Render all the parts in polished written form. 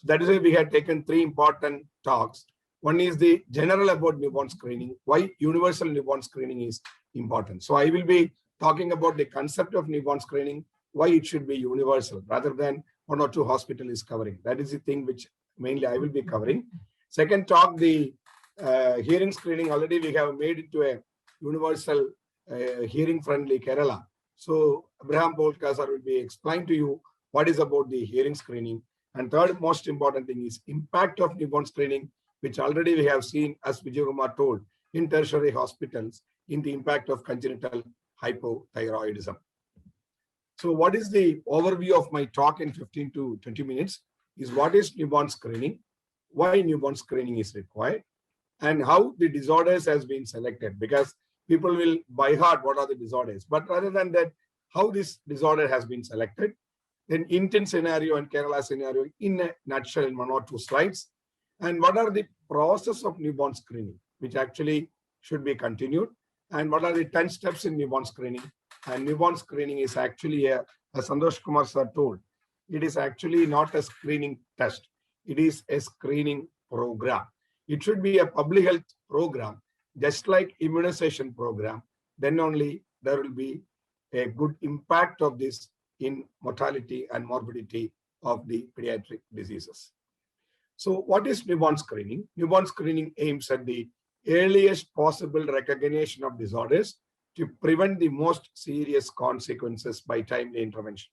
that is why we had taken 3 important talks. One is the general about newborn screening, why universal newborn screening is important. So I will be talking about the concept of newborn screening, why it should be universal rather than 1 or 2 hospitals is covering. That is the thing which mainly I will be covering. Second talk, the hearing screening, already we have made it to a universal hearing friendly Kerala. So Abraham Bolkasar will be explain to you what is about the hearing screening. And third most important thing is impact of newborn screening, which already we have seen, as Vijayakumar told, in tertiary hospitals in the impact of congenital hypothyroidism. So what is the overview of my talk in 15 to 20 minutes is what is newborn screening, why newborn screening is required, and how the disorders has been selected, because people will by heart what are the disorders. But rather than that, how this disorder has been selected, then Indian scenario and Kerala scenario in a nutshell in 1 or 2 slides, and what are the process of newborn screening, which actually should be continued, and what are the 10 steps in newborn screening. And newborn screening is actually, as Santhosh Kumar sir told, it is actually not a screening test. It is a screening program. It should be a public health program, just like immunization program. Then only there will be a good impact of this in mortality and morbidity of the pediatric diseases. So what is newborn screening? Newborn screening aims at the earliest possible recognition of disorders to prevent the most serious consequences by timely intervention.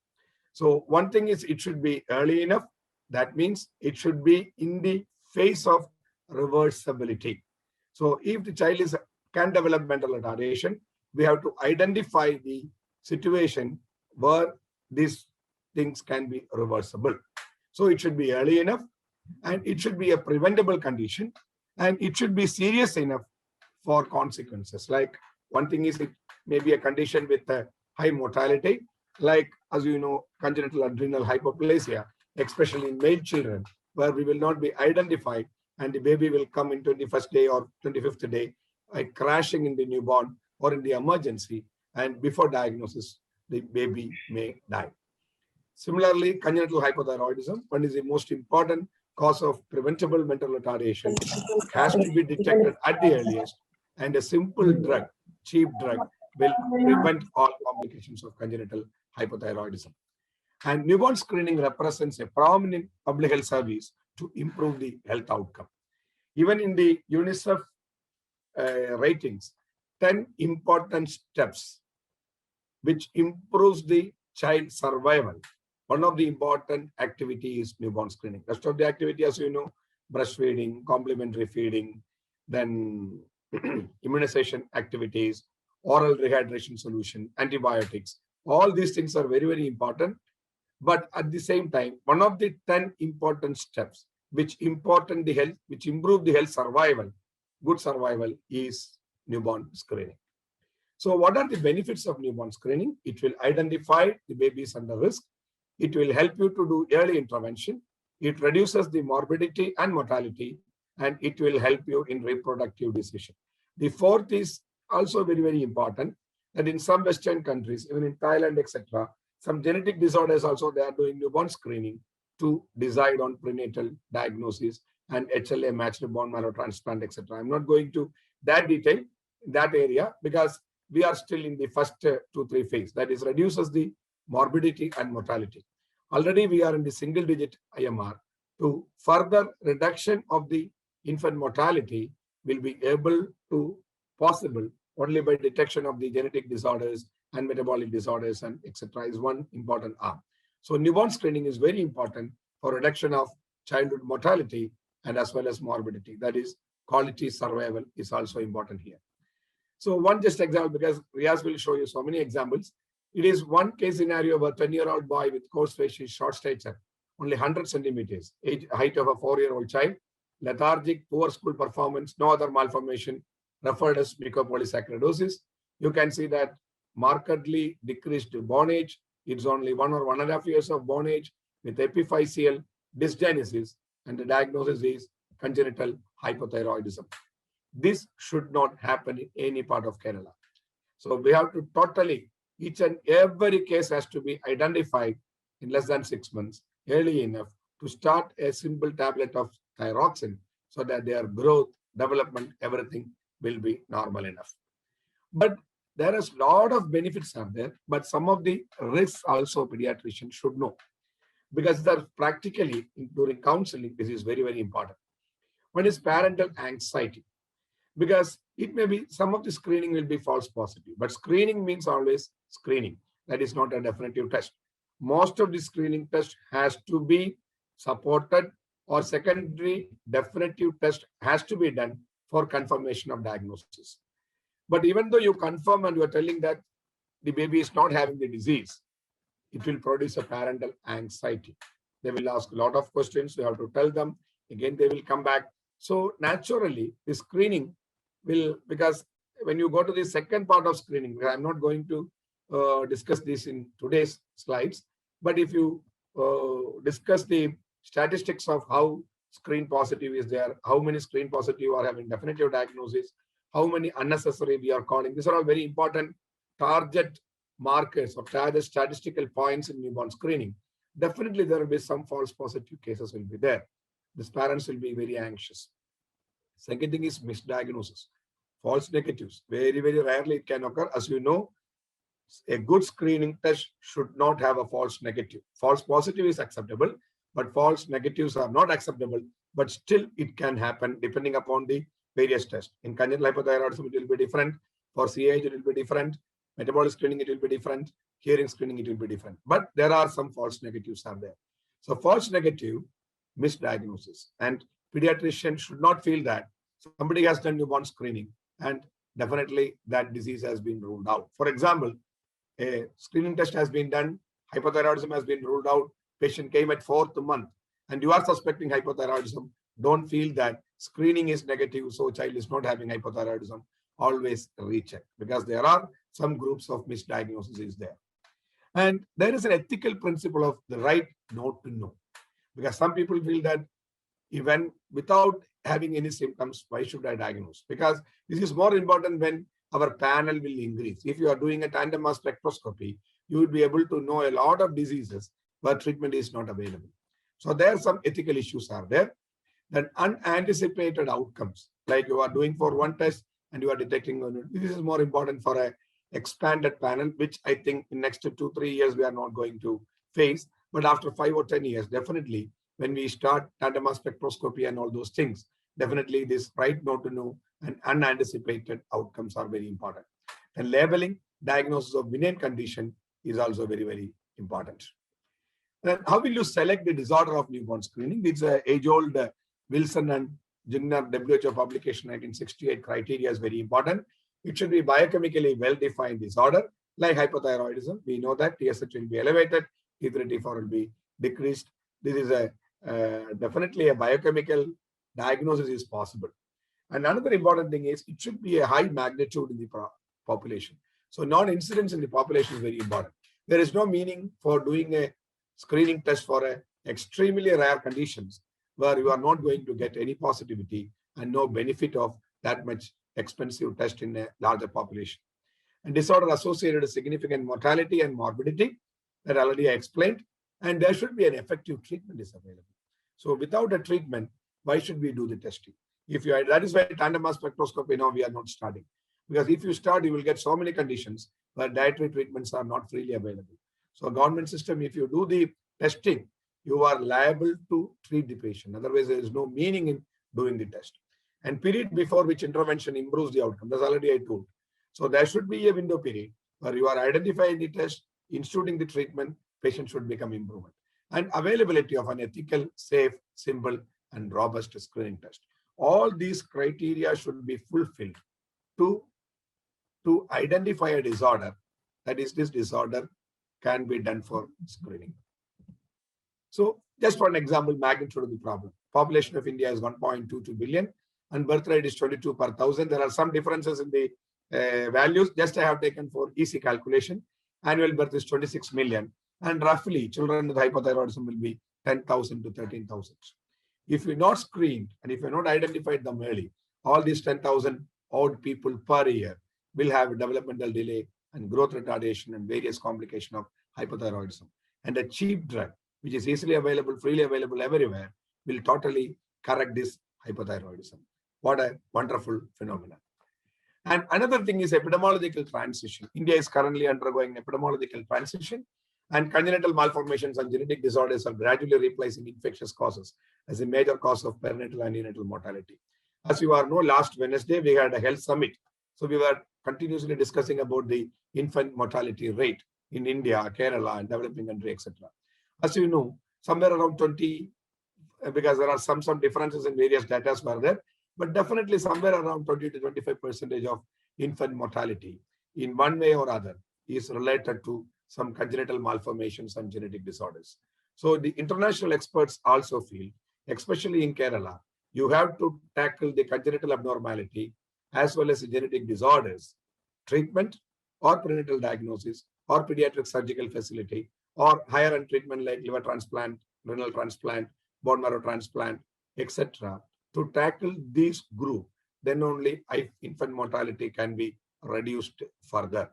So one thing is it should be early enough. That means it should be in the phase of reversibility. So if the child can develop mental retardation, we have to identify the situation where these things can be reversible. So it should be early enough, and it should be a preventable condition, and it should be serious enough for consequences. Like one thing is it may be a condition with a high mortality, like, as you know, congenital adrenal hyperplasia, especially in male children, where we will not be identified and the baby will come in 21st day or 25th day, crashing in the newborn or in the emergency, and before diagnosis, the baby may die. Similarly, congenital hypothyroidism, one is the most important cause of preventable mental retardation. It has to be detected at the earliest, and a simple drug, cheap drug, will prevent all complications of congenital hypothyroidism. And newborn screening represents a prominent public health service to improve the health outcome. Even in the UNICEF ratings, 10 important steps which improves the child survival. One of the important activities is newborn screening. Rest of the activity, as you know, breastfeeding, complementary feeding, then immunization activities, oral rehydration solution, antibiotics. All these things are very, very important. But at the same time, one of the 10 important steps which improve the health survival, good survival, is newborn screening. So what are the benefits of newborn screening? It will identify the babies under risk. It will help you to do early intervention. It reduces the morbidity and mortality, and it will help you in reproductive decision. The fourth is also very, very important, that in some Western countries, even in Thailand, etc., some genetic disorders also, they are doing newborn screening to decide on prenatal diagnosis and HLA matched bone marrow transplant, etc. I'm not going to that detail in that area because we are still in the first 2-3 phase, that is reduces the morbidity and mortality. Already we are in the single digit IMR. To further reduction of the infant mortality will be able to possible only by detection of the genetic disorders and metabolic disorders and etc. is one important arm. So newborn screening is very important for reduction of childhood mortality and as well as morbidity. That is, quality survival is also important here. So one just example, because Riaz will show you so many examples. It is one case scenario of a 10-year-old boy with coarse facial, short stature, only 100 centimeters, height of a 4-year-old child, lethargic, poor school performance, no other malformation, referred as mucopolysaccharidosis. You can see that markedly decreased bone age. It's only 1 or 1.5 years of bone age with epiphyseal dysgenesis, and the diagnosis is congenital hypothyroidism. This should not happen in any part of Kerala. So we have to totally, each and every case has to be identified in less than 6 months, early enough to start a simple tablet of thyroxine so that their growth, development, everything will be normal enough. But there is a lot of benefits are there, but some of the risks also pediatricians should know, because they're practically during counseling, this is very, very important. One is parental anxiety, because it may be some of the screening will be false positive, but screening means always screening. That is not a definitive test. Most of the screening test has to be supported, or secondary definitive test has to be done for confirmation of diagnosis. But even though you confirm and you are telling that the baby is not having the disease, it will produce a parental anxiety. They will ask a lot of questions. You have to tell them. Again, they will come back. So naturally, the screening will, because when you go to the second part of screening, I'm not going to discuss this in today's slides, but if you discuss the statistics of how screen positive is there, how many screen positive are having definitive diagnosis, how many unnecessary we are calling, these are all very important target markers or target statistical points in newborn screening. Definitely there will be some false positive cases will be there. These parents will be very anxious. Second thing is misdiagnosis. False negatives. Very, very rarely it can occur. As you know, a good screening test should not have a false negative. False positive is acceptable, but false negatives are not acceptable. But still it can happen depending upon the various tests. In congenital hypothyroidism, it will be different. For CAH, it will be different. Metabolic screening, it will be different. Hearing screening, it will be different. But there are some false negatives are there. So false negative, misdiagnosis. And pediatrician should not feel that somebody has done newborn screening and definitely that disease has been ruled out. For example, a screening test has been done, hypothyroidism has been ruled out, patient came at 4th month, and you are suspecting hypothyroidism. Don't feel that screening is negative, so child is not having hypothyroidism. Always recheck, because there are some groups of misdiagnosis is there. And there is an ethical principle of the right not to know, because some people feel that even without having any symptoms, why should I diagnose? Because this is more important when our panel will increase. If you are doing a tandem mass spectroscopy, you will be able to know a lot of diseases where treatment is not available. So there are some ethical issues are there. Then unanticipated outcomes, like you are doing for one test and you are detecting, this is more important for a expanded panel, which I think in next 2-3 years we are not going to face. But after 5 or 10 years, definitely when we start tandem mass spectroscopy and all those things, definitely this right not to know and unanticipated outcomes are very important. And labeling, diagnosis of benign condition is also very, very important. Then how will you select the disorder of newborn screening? It's an age-old Wilson and Jungner WHO publication 1968 criteria is very important. It should be biochemically well-defined disorder, like hypothyroidism. We know that TSH will be elevated, T3, T4 will be decreased. This is a definitely a biochemical diagnosis is possible. And another important thing is it should be a high magnitude in the population. So non-incidence in the population is very important. There is no meaning for doing a screening test for a extremely rare conditions where you are not going to get any positivity and no benefit of that much expensive test in a larger population. And disorder associated with significant mortality and morbidity that already I explained. And there should be an effective treatment is available. So without a treatment, why should we do the testing? If you, that is why tandem mass spectroscopy now we are not starting. Because if you start, you will get so many conditions where dietary treatments are not freely available. So government system, if you do the testing, you are liable to treat the patient. Otherwise, there is no meaning in doing the test. And period before which intervention improves the outcome. That's already I told. So there should be a window period where you are identifying the test, instituting the treatment, patient should become improvement. And availability of an ethical, safe, simple, and robust screening test. All these criteria should be fulfilled to identify a disorder. That is, this disorder can be done for screening. So just one example, magnitude of the problem. Population of India is 1.22 billion and birth rate is 22 per thousand. There are some differences in the values. Just I have taken for easy calculation. Annual birth is 26 million. And roughly children with hypothyroidism will be 10,000 to 13,000. If you're not screened and if you're not identified them early, all these 10,000 odd people per year will have developmental delay and growth retardation and various complications of hypothyroidism. And a cheap drug which is easily available, freely available everywhere, will totally correct this hypothyroidism. What a wonderful phenomenon. And another thing is epidemiological transition. India is currently undergoing epidemiological transition, and congenital malformations and genetic disorders are gradually replacing infectious causes as a major cause of perinatal and neonatal mortality. As you all know, last Wednesday we had a health summit. So we were continuously discussing about the infant mortality rate in India, Kerala, and developing country, etc. As you know, somewhere around 20, because there are some differences in various data were there, but definitely somewhere around 20 to 25% of infant mortality in one way or other is related to some congenital malformations and genetic disorders. So the international experts also feel, especially in Kerala, you have to tackle the congenital abnormality as well as the genetic disorders, treatment or prenatal diagnosis or pediatric surgical facility or higher end treatment like liver transplant, renal transplant, bone marrow transplant, etc. To tackle this group, then only infant mortality can be reduced further.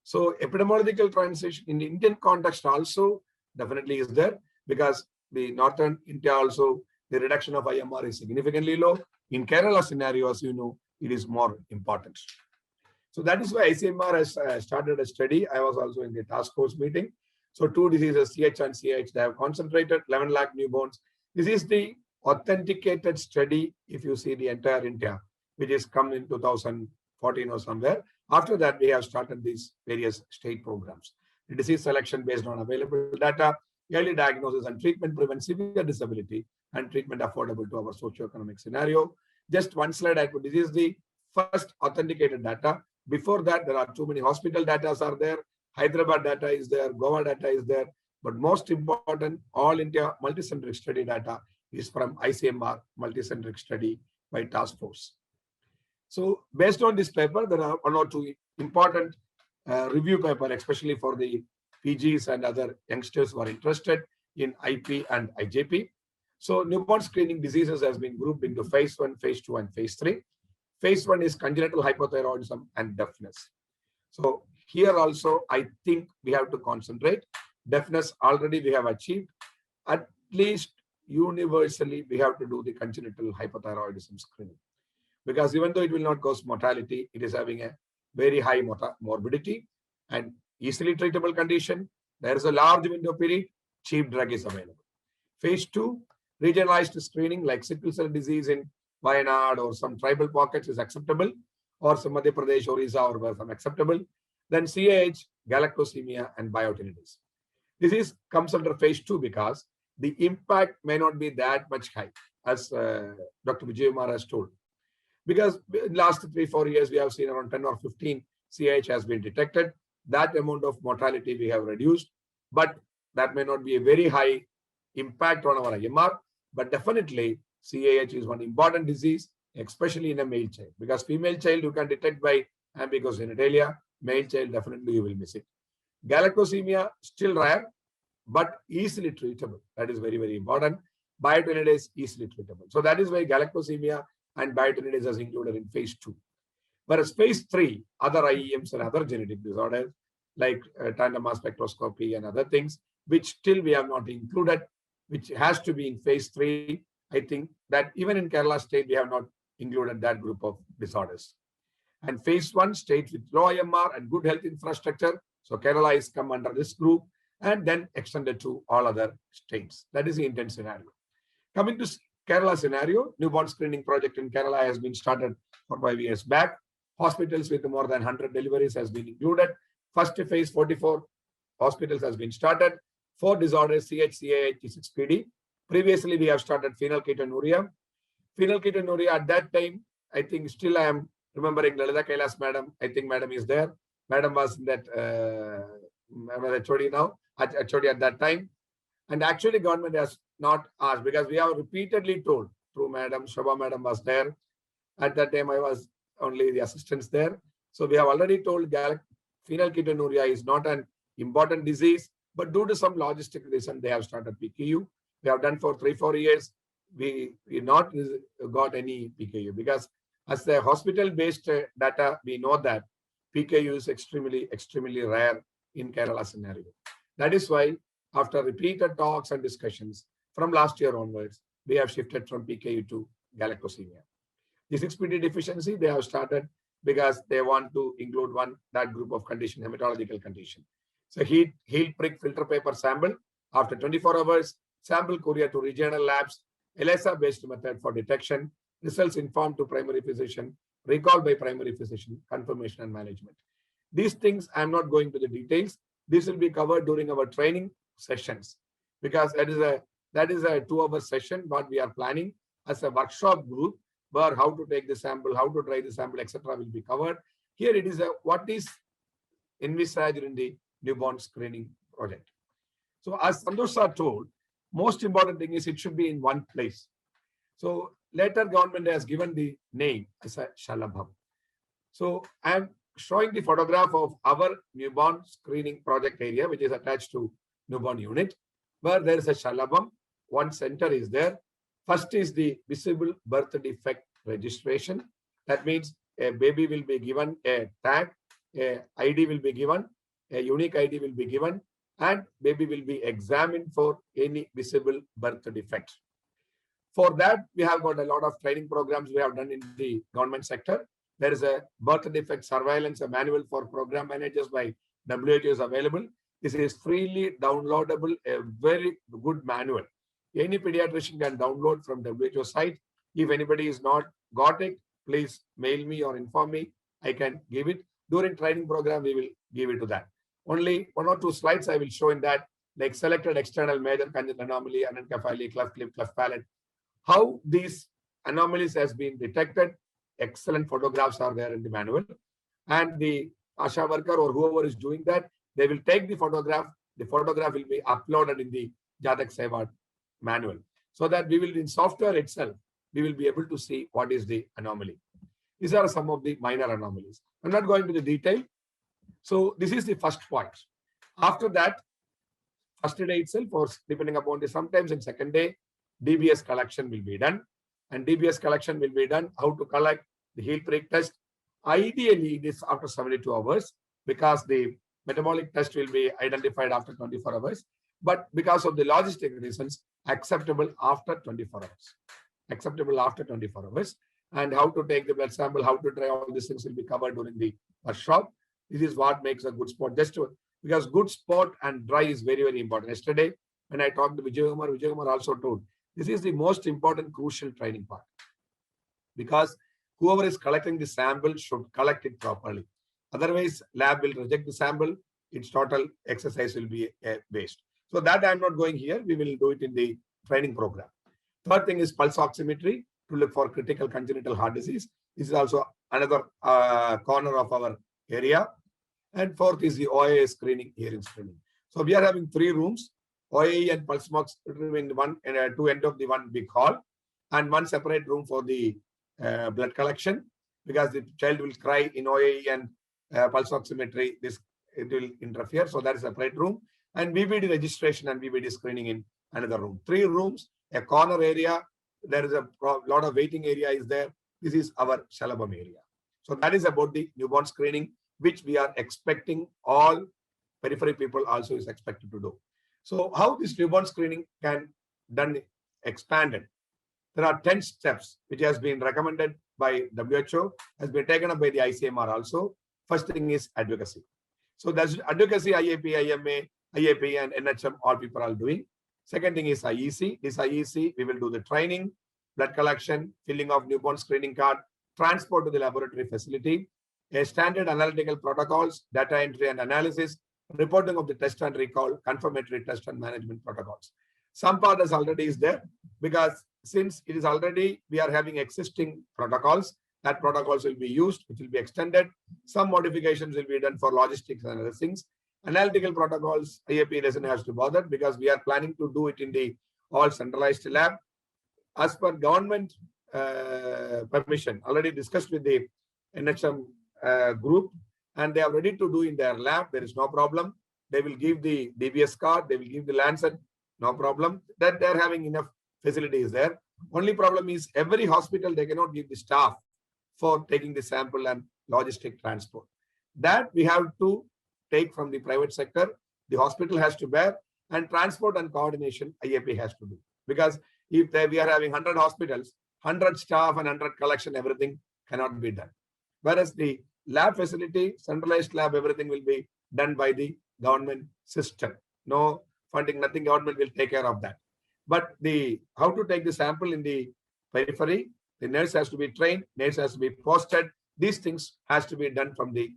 So epidemiological transition in the Indian context also definitely is there, because the northern India also, the reduction of IMR is significantly low. In Kerala scenario, as you know, it is more important. So that is why ICMR has started a study. I was also in the task force meeting. So two diseases, CH and CH, they have concentrated 11 lakh newborns. This is the authenticated study, if you see the entire India, which is come in 2014 or somewhere. After that, we have started these various state programs. The disease selection based on available data, early diagnosis and treatment prevents severe disability and treatment affordable to our socioeconomic scenario. Just one slide I put. This is the first authenticated data. Before that, there are too many hospital data are there. Hyderabad data is there. Goa data is there. But most important, all India multicentric study data is from ICMR multicentric study by task force. So based on this paper, there are one or two important review paper, especially for the PGs and other youngsters who are interested in IP and IJP. So newborn screening diseases has been grouped into phase 1, phase 2, and phase 3. Phase 1 is congenital hypothyroidism and deafness. So here also, I think we have to concentrate. Deafness already we have achieved. At least universally, we have to do the congenital hypothyroidism screening. Because even though it will not cause mortality, it is having a very high morbidity and easily treatable condition. There is a large window period, cheap drug is available. Phase 2, regionalized screening like sickle cell disease in Wayanad or some tribal pockets is acceptable, or some Madhya Pradesh, Orissa, or some acceptable. Then CAH, galactosemia, and biotinnitus. This comes under phase 2 because the impact may not be that much high, as Dr. Vijayakumar has told. Because in the last 3-4 years, we have seen around 10 or 15 CAH has been detected. That amount of mortality we have reduced, but that may not be a very high impact on our IMR. But definitely, CAH is one important disease, especially in a male child. Because female child you can detect by ambiguous genitalia, male child definitely you will miss it. Galactosemia still rare, but easily treatable. That is very, very important. Biotinnitus easily treatable. So that is why galactosemia and biotinnitus is included in phase 2. Whereas phase 3, other IEMs and other genetic disorders like tandem mass spectroscopy and other things, which still we have not included, which has to be in phase 3. I think that even in Kerala state, we have not included that group of disorders. And phase 1, states with low IMR and good health infrastructure. So Kerala is come under this group and then extended to all other states. That is the intent scenario. Coming to Kerala scenario, newborn screening project in Kerala has been started 4-5 years back. Hospitals with more than 100 deliveries has been included. First phase, 44 hospitals has been started. 4 disorders, CH, CAH, T6PD. Previously, we have started phenylketonuria. Phenylketonuria at that time, I think still I am remembering Lalita Kailas madam. I think madam is there. Madam was in that HOD now, HOD at that time. And actually government has not asked, because we have repeatedly told through madam, Shobha madam was there. At that time, I was only the assistants there. So we have already told phenylketonuria is not an important disease, but due to some logistic reason, they have started PKU. We have done for 3-4 years. We not got any PKU because as the hospital-based data, we know that PKU is extremely rare in Kerala scenario. That is why after repeated talks and discussions from last year onwards, we have shifted from PKU to galactosemia. The 6PD deficiency, they have started because they want to include that group of condition, hematological condition. So heat prick filter paper sample after 24 hours, sample courier to regional labs, ELISA-based method for detection, results informed to primary physician, recall by primary physician, confirmation and management. These things, I'm not going to the details. This will be covered during our training sessions because that is a 2-hour session, what we are planning as a workshop group where how to take the sample, how to try the sample, etc. will be covered. Here it is what is envisaged in the newborn screening project. So as Santhosh told, most important thing is it should be in one place. So later government has given the name as a Shalabham. So I am showing the photograph of our newborn screening project area, which is attached to newborn unit, where there is a Shalabham. One center is there. First is the visible birth defect registration. That means a baby will be given a tag, a ID will be given, a unique ID will be given, and baby will be examined for any visible birth defect. For that, we have got a lot of training programs we have done in the government sector. There is a birth defect surveillance, a manual for program managers by WHO is available. This is freely downloadable, a very good manual. Any pediatrician can download from WHO site. If anybody is not got it, please mail me or inform me. I can give it. During training program, we will give it to that. Only 1 or 2 slides I will show in that, like selected external major congenital anomaly, anencephaly, cleft lip, cleft palate. How these anomalies has been detected. Excellent photographs are there in the manual. And the ASHA worker or whoever is doing that, they will take the photograph. The photograph will be uploaded in the Jatak Seva manual. So that we will, in software itself, we will be able to see what is the anomaly. These are some of the minor anomalies. I'm not going to the detail. So this is the first point. After that, first day itself, or depending upon the sometimes in second day, DBS collection will be done. And DBS collection will be done. How to collect the heel prick test. Ideally, it is after 72 hours because the metabolic test will be identified after 24 hours. But because of the logistic reasons, acceptable after 24 hours. Acceptable after 24 hours. And how to take the blood sample, how to try all these things will be covered during the workshop. This is what makes a good spot. Because good spot and dry is very, very important. Yesterday, when I talked to Vijayakumar also told, this is the most important, crucial training part. Because whoever is collecting the sample should collect it properly. Otherwise, lab will reject the sample. Its total exercise will be a waste. So that I'm not going here. We will do it in the training program. Third thing is pulse oximetry to look for critical congenital heart disease. This is also another corner of our area. And fourth is the OIA screening, hearing screening. So we are having 3 rooms, OIA and pulse ox in one and 2 end of the one big hall, and 1 separate room for the blood collection, because the child will cry in OIA and pulse oximetry. It will interfere. So that is a separate room. And VBD registration and VBD screening in another room. 3 rooms, a corner area. There is a lot of waiting area is there. This is our Shalabham area. So that is about the newborn screening, which we are expecting all periphery people also is expected to do. So how this newborn screening can done expanded? There are 10 steps which has been recommended by WHO, has been taken up by the ICMR also. First thing is advocacy. So that's advocacy, IAP, IMA, IAP and NHM, all people are doing. Second thing is IEC. This IEC, we will do the training, blood collection, filling of newborn screening card, transport to the laboratory facility, a standard analytical protocols, data entry and analysis, reporting of the test and recall, confirmatory test and management protocols. Some part is already is there because since it is already, we are having existing protocols, that protocols will be used, which will be extended. Some modifications will be done for logistics and other things. Analytical protocols, IAP doesn't have to bother because we are planning to do it in the all centralized lab. As per government permission, already discussed with the NHM group, and they are ready to do in their lab. There is no problem. They will give the DBS card. They will give the Lancet. No problem. That they are having enough facilities there. Only problem is every hospital, they cannot give the staff for taking the sample and logistic transport. That we have to take from the private sector. The hospital has to bear, And transport and coordination, IAP has to do. Because if we are having 100 hospitals, 100 staff and 100 collection, everything cannot be done. Whereas the lab facility, centralized lab, everything will be done by the government system. No funding, nothing, government will take care of that. But how to take the sample in the periphery, the nurse has to be trained, nurse has to be posted. These things has to be done from the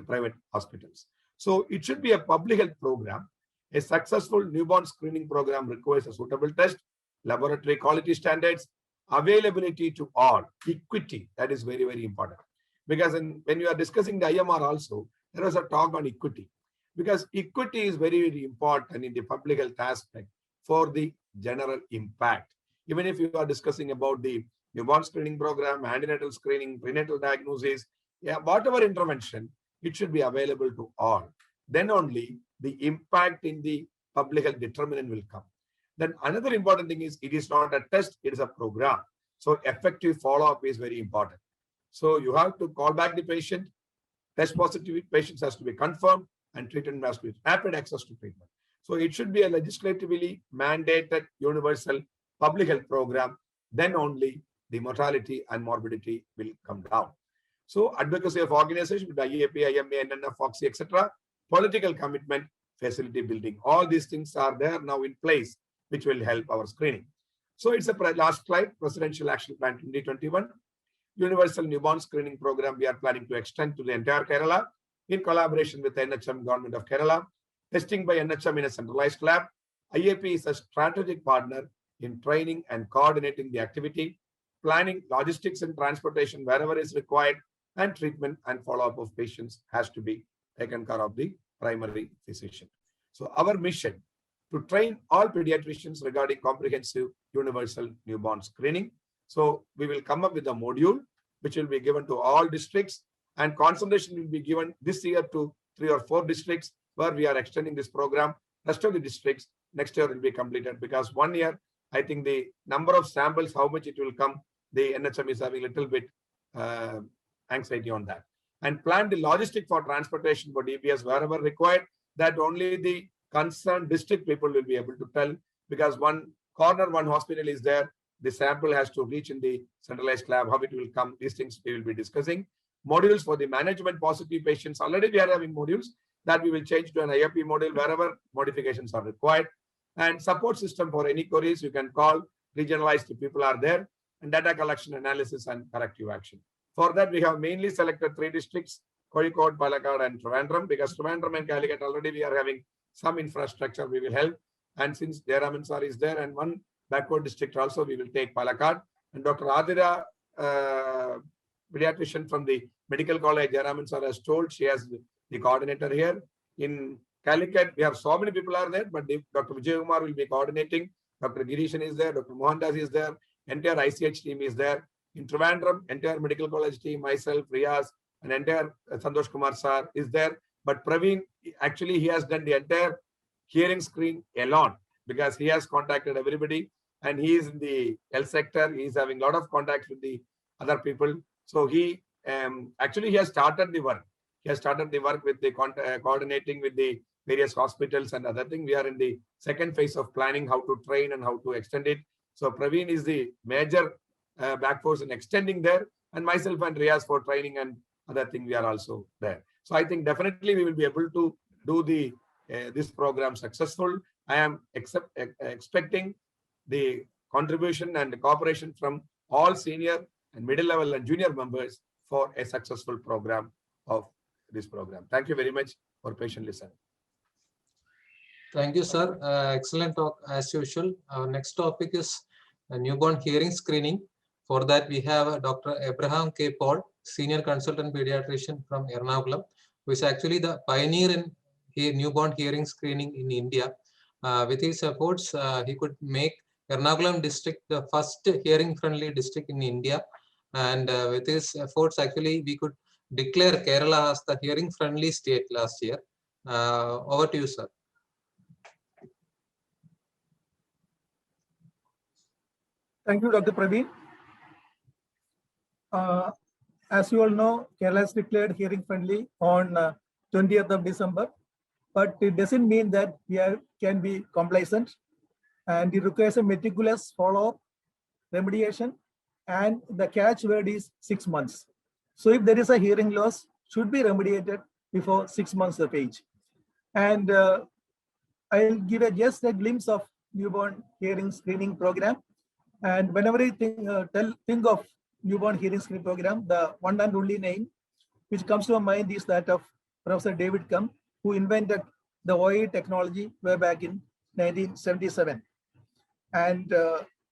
private hospitals. So it should be a public health program. A successful newborn screening program requires a suitable test, laboratory quality standards, availability to all, equity. That is very, very important. Because when you are discussing the IMR also, there was a talk on equity. Because equity is very, very important in the public health aspect for the general impact. Even if you are discussing about the newborn screening program, antenatal screening, prenatal diagnosis, whatever intervention, it should be available to all. Then only the impact in the public health determinant will come. Then another important thing is it is not a test, it is a program. So effective follow-up is very important. So you have to call back the patient, test positive patients has to be confirmed, and treatment has to be rapid access to treatment. So it should be a legislatively mandated universal public health program. Then only the mortality and morbidity will come down. So advocacy of organization with IAP, IMA, NNF, FOXY, etc. Political commitment, facility building. All these things are there now in place, which will help our screening. So it's a last slide, Presidential Action Plan 2021. Universal newborn screening program we are planning to extend to the entire Kerala in collaboration with the NHM Government of Kerala. Testing by NHM in a centralized lab. IAP is a strategic partner in training and coordinating the activity, planning logistics and transportation wherever is required, and treatment and follow-up of patients has to be taken care of the primary physician. So our mission to train all pediatricians regarding comprehensive universal newborn screening. So we will come up with a module which will be given to all districts, and concentration will be given this year to 3 or 4 districts where we are extending this program. Rest of the districts next year will be completed, because 1 year, I think the number of samples, how much it will come, the NHM is having a little bit anxiety on that. And plan the logistic for transportation for DPS wherever required, that only the concerned district people will be able to tell, because one corner, one hospital is there, the sample has to reach in the centralized lab, how it will come, these things we will be discussing. Modules for the management positive patients, already we are having modules that we will change to an IAP module wherever modifications are required. And support system for any queries you can call, regionalized people are there, and data collection, analysis, and corrective action. For that, we have mainly selected 3 districts, Kozhikode, Palakkad, and Trivandrum, because Trivandrum and Calicut already we are having some infrastructure we will help. And since Jayaraman sir is there, and one backward district also, we will take Palakkad. And Dr. Adira, pediatrician from the medical college, Jayaraman sir has told, she has the coordinator here. In Calicut, we have so many people are there, but Dr. Vijayakumar will be coordinating. Dr. Girishan is there, Dr. Mohandas is there, entire ICH team is there. In Trivandrum, entire medical college team, myself, Riaz, and entire Santhosh Kumar sir is there. But Praveen, actually, he has done the entire hearing screen alone, because he has contacted everybody, and he is in the health sector. He is having a lot of contacts with the other people. So he actually he has started the work. He has started the work with the coordinating with the various hospitals and other thing. We are in the second phase of planning how to train and how to extend it. So Praveen is the major back force in extending there, and myself and Riaz for training and other thing, we are also there. So I think definitely we will be able to do the this program successful. I am expecting the contribution and the cooperation from all senior and middle level and junior members for a successful program of this program. Thank you very much for patient listening. Thank you, sir. Excellent talk as usual. Our next topic is newborn hearing screening. For that, we have Dr. Abraham K. Paul, Senior Consultant Pediatrician from Ernakulam, who is actually the pioneer in newborn hearing screening in India. With his efforts, he could make Ernakulam district the first hearing-friendly district in India. And with his efforts, actually, we could declare Kerala as the hearing-friendly state last year. Over to you, sir. Thank you, Dr. Praveen. As you all know, Kerala is declared hearing friendly on 20th of December. but it doesn't mean that can be complacent, and it requires a meticulous follow-up, remediation, and the catchword is 6 months. So if there is a hearing loss, should be remediated before 6 months of age. And I'll give just a glimpse of newborn hearing screening program. And whenever I think of newborn hearing screening program, the one and only name which comes to my mind is that of Professor David Kumar, who invented the OA technology way back in 1977. And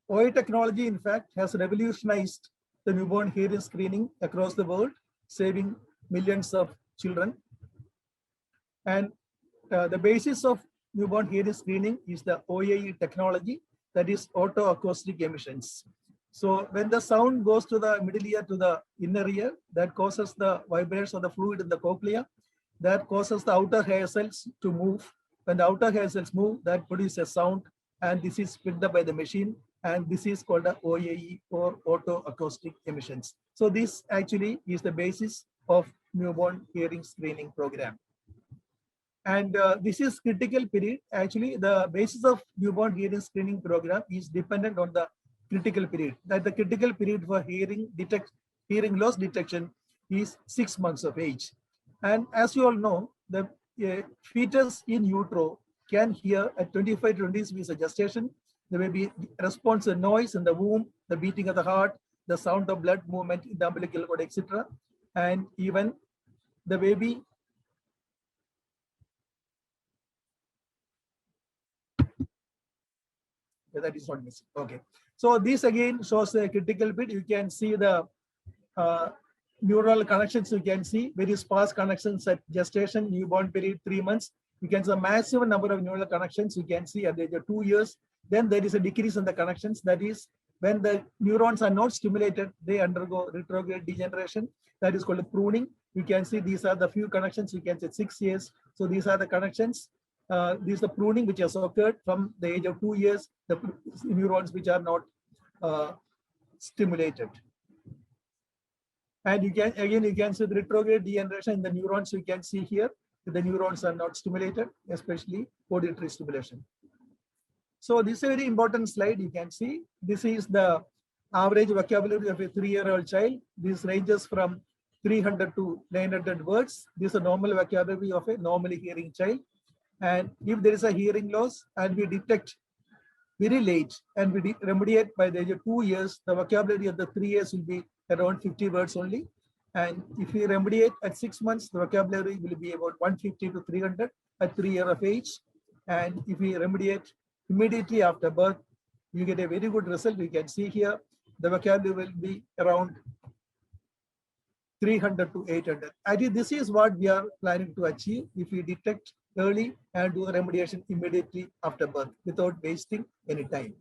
OA technology, in fact, has revolutionized the newborn hearing screening across the world, saving millions of children. And the basis of newborn hearing screening is the OAE technology, that is auto-acoustic emissions. So when the sound goes to the middle ear to the inner ear, that causes the vibration of the fluid in the cochlea, that causes the outer hair cells to move. When the outer hair cells move, that produces a sound, and this is picked up by the machine, and this is called the OAE, or auto-acoustic emissions. So this actually is the basis of newborn hearing screening program. And this is critical period. Actually, the basis of newborn hearing screening program is dependent on the critical period. That the critical period for hearing loss detection is 6 months of age. And as you all know, the fetus in utero can hear at 25 to 20 weeks of gestation. The baby responds to noise in the womb, the beating of the heart, the sound of blood movement in the umbilical cord, etc. And even the baby that is not missing. Okay. So this again shows a critical bit. You can see the neural connections. You can see very sparse connections at gestation, newborn period, 3 months. You can see a massive number of neural connections. You can see at the age of 2 years. Then there is a decrease in the connections. That is, when the neurons are not stimulated, they undergo retrograde degeneration. That is called pruning. You can see these are the few connections. You can see 6 years. So these are the connections. This is the pruning which has occurred from the age of 2 years, the neurons which are not stimulated. And you can see the retrograde degeneration in the neurons. You can see here the neurons are not stimulated, especially auditory stimulation. So this is a very important slide. You can see this is the average vocabulary of a 3-year-old child. This ranges from 300 to 900 words. This is a normal vocabulary of a normally hearing child. And if there is a hearing loss and we detect very late and we remediate by the age of 2 years, the vocabulary of the 3 years will be around 50 words only. And if we remediate at 6 months, the vocabulary will be about 150 to 300 at 3 years of age. And if we remediate immediately after birth, you get a very good result. You can see here, the vocabulary will be around 300 to 800. I think this is what we are planning to achieve if we detect early and do the remediation immediately after birth without wasting any time.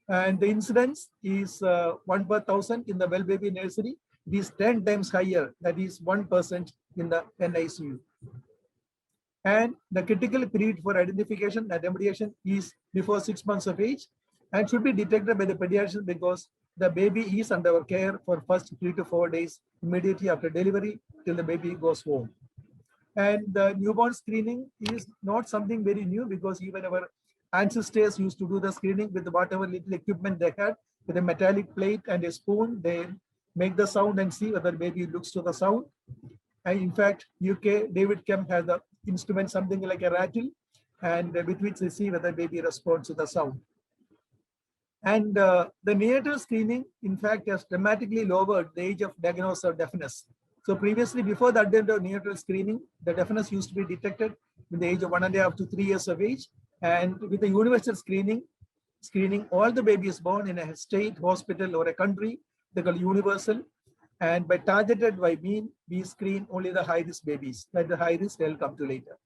And the incidence is 1 per 1,000 in the well baby nursery. It is 10 times higher, that is 1% in the NICU. And the critical period for identification and remediation is before 6 months of age and should be detected by the pediatrician because the baby is under our care for first 3 to 4 days immediately after delivery till the baby goes home. And the newborn screening is not something very new because even our ancestors used to do the screening with whatever little equipment they had with a metallic plate and a spoon. They make the sound and see whether baby looks to the sound. And in fact, UK, David Kemp has the instrument, something like a rattle, and with which they see whether baby responds to the sound. And the neonatal screening, in fact, has dramatically lowered the age of diagnosis of deafness. So previously, before the advent of neonatal screening, the deafness used to be detected in the age of 1.5 to 3 years of age. And with the universal screening all the babies born in a state, hospital, or a country, they call universal. And by targeted by mean, we screen only the high-risk babies. That the high risk they'll come to later.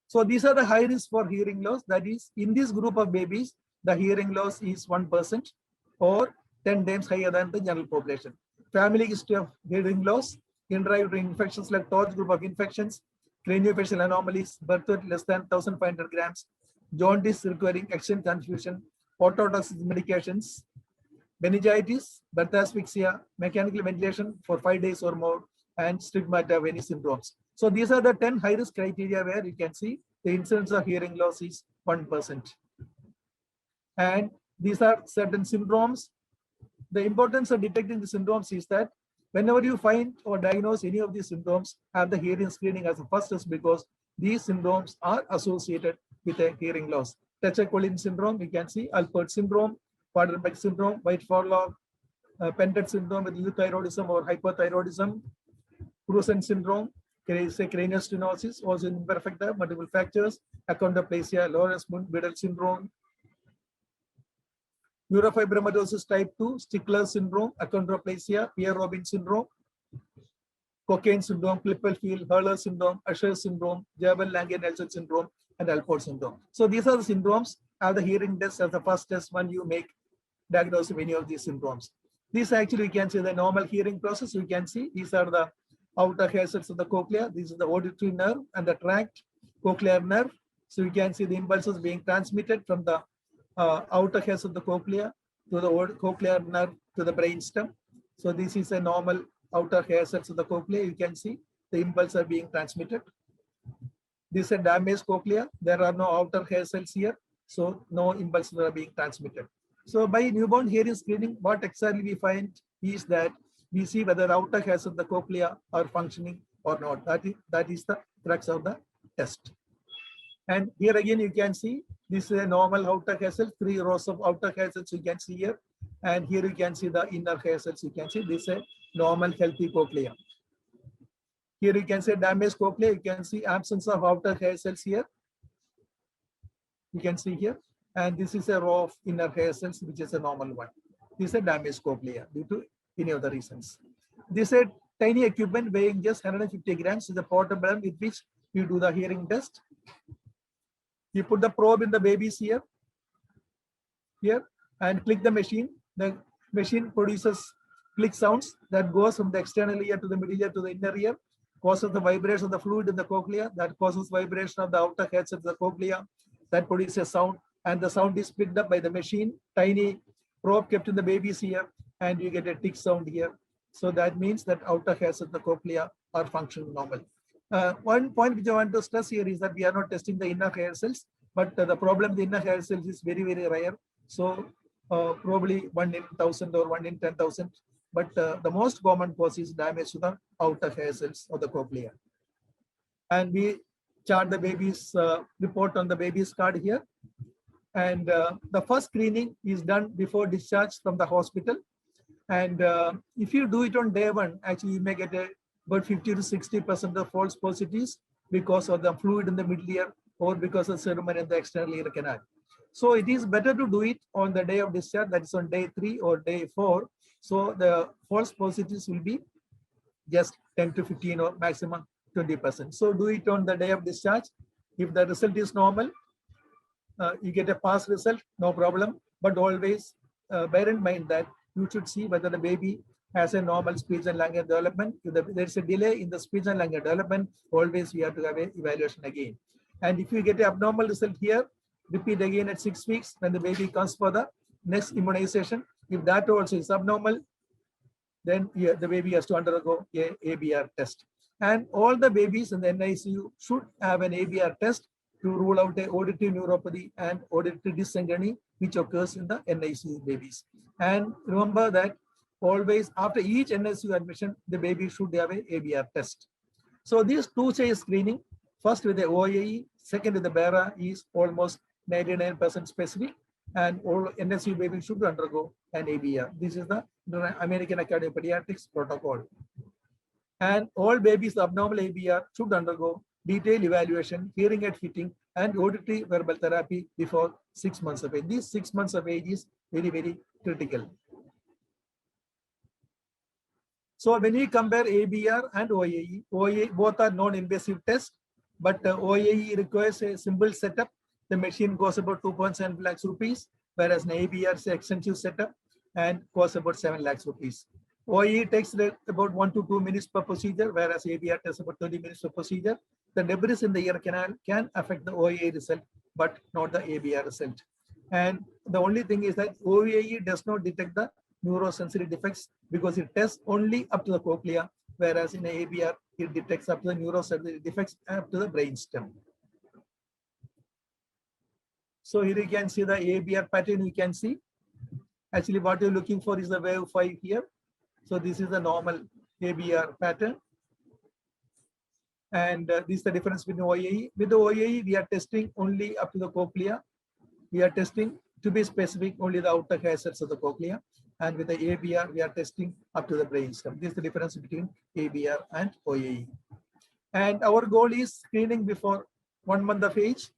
So these are the high risk for hearing loss. That is, in this group of babies, the hearing loss is 1% or 10 times higher than the general population. Family history of hearing loss, derived infections like Torch group of infections, craniofacial anomalies, birth weight less than 1,500 grams, jaundice requiring extended transfusion, ototoxic medications, meningitis, birth asphyxia, mechanical ventilation for 5 days or more, and stigmata of any syndromes. So these are the 10 high-risk criteria where you can see the incidence of hearing loss is 1%. And these are certain syndromes. The importance of detecting the syndromes is that whenever you find or diagnose any of these syndromes, have the hearing screening as a first test, because these syndromes are associated with a hearing loss. Tetracholine syndrome, you can see Alpert syndrome, Waardenburg syndrome, White-Farlock, Pentet syndrome with euthyroidism or hypothyroidism, Cruzen syndrome, cranial stenosis, also imperfecta, multiple fractures, achondroplasia, Lawrence-Biddle syndrome, neurofibromatosis type 2, Stickler syndrome, achondroplasia, Pierre-Robin syndrome, Cocaine syndrome, Klippel-Feil, Hurler syndrome, Usher syndrome, Gerber-Lange-Nielsen syndrome, and Alport syndrome. So these are the syndromes. Have the hearing test as the first test when you make diagnosis of any of these syndromes. These actually, you can see the normal hearing process. You can see these are the outer hair cells of the cochlea. This is the auditory nerve and the tract cochlear nerve. So you can see the impulses being transmitted from the outer hairs of the cochlea to the cochlear nerve to the brainstem. So this is a normal outer hair cells of the cochlea. You can see the impulses are being transmitted. This is a damaged cochlea. There are no outer hair cells here, so no impulses are being transmitted. So by newborn hearing screening, what exactly we find is that we see whether outer hairs of the cochlea are functioning or not. That is the crux of the test. And here again, you can see this is a normal outer hair cells, 3 rows of outer hair cells you can see here. And here you can see the inner hair cells. You can see this is a normal healthy cochlea. Here you can see damaged cochlea. You can see absence of outer hair cells here. You can see here. And this is a row of inner hair cells, which is a normal one. This is a damaged cochlea due to any of the reasons. This is a tiny equipment weighing just 150 grams. Is a portable with which you do the hearing test. You put the probe in the baby's ear here and click the machine. The machine produces click sounds that goes from the external ear to the middle ear to the inner ear, causes the vibration of the fluid in the cochlea, that causes vibration of the outer hairs of the cochlea, that produces sound, and the sound is picked up by the machine, tiny probe kept in the baby's ear, and you get a tick sound here. So that means that outer hairs of the cochlea are functioning normal. One point which I want to stress here is that we are not testing the inner hair cells, but the problem with the inner hair cells is very, very rare. So probably 1 in 1,000 or 1 in 10,000. But the most common cause is damage to the outer hair cells of the cochlea. And we chart the baby's report on the baby's card here. And the first screening is done before discharge from the hospital. And if you do it on day 1, actually you may get about 50 to 60% of false positives because of the fluid in the middle ear or because of ceremony in the external ear canal. So it is better to do it on the day of discharge, that is on day 3 or day 4. So the false positives will be just 10 to 15 or maximum 20%. So do it on the day of discharge. If the result is normal, you get a pass result, no problem. But always bear in mind that you should see whether the baby has a normal speech and language development. If there is a delay in the speech and language development, always we have to have an evaluation again. And if you get an abnormal result here, repeat again at 6 weeks when the baby comes for the next immunization. If that also is abnormal, then the baby has to undergo a ABR test. And all the babies in the NICU should have an ABR test to rule out a auditory neuropathy and auditory dyssynchrony, which occurs in the NICU babies. And remember that always after each NICU admission, the baby should have an ABR test. So these two-stage screening, first with the OAE, second with the BERA, is almost 99% specific, and all NSU babies should undergo an ABR. This is the American Academy of Pediatrics protocol. And all babies with abnormal ABR should undergo detailed evaluation, hearing aid fitting, and auditory verbal therapy before 6 months of age. These 6 months of age is very, very critical. So when we compare ABR and OAE, both are non-invasive tests, but OAE requires a simple setup. The machine costs about 2.7 lakhs rupees, whereas an ABR is an extensive setup and costs about 7 lakhs rupees. OAE takes about 1 to 2 minutes per procedure, whereas ABR takes about 30 minutes per procedure. The debris in the ear canal can affect the OAE result, but not the ABR result. And the only thing is that OAE does not detect the neurosensory defects because it tests only up to the cochlea, whereas in ABR, it detects up to the neurosurgery defects up to the brainstem. So here you can see the ABR pattern. You can see actually what you're looking for is the wave 5 here. So this is the normal ABR pattern. And this is the difference between OAE. With the OAE, we are testing only up to the cochlea. We are testing, to be specific, only the outer facets of the cochlea. And with the ABR, we are testing up to the brainstem. This is the difference between ABR and OAE. And our goal is screening before 1 month of age,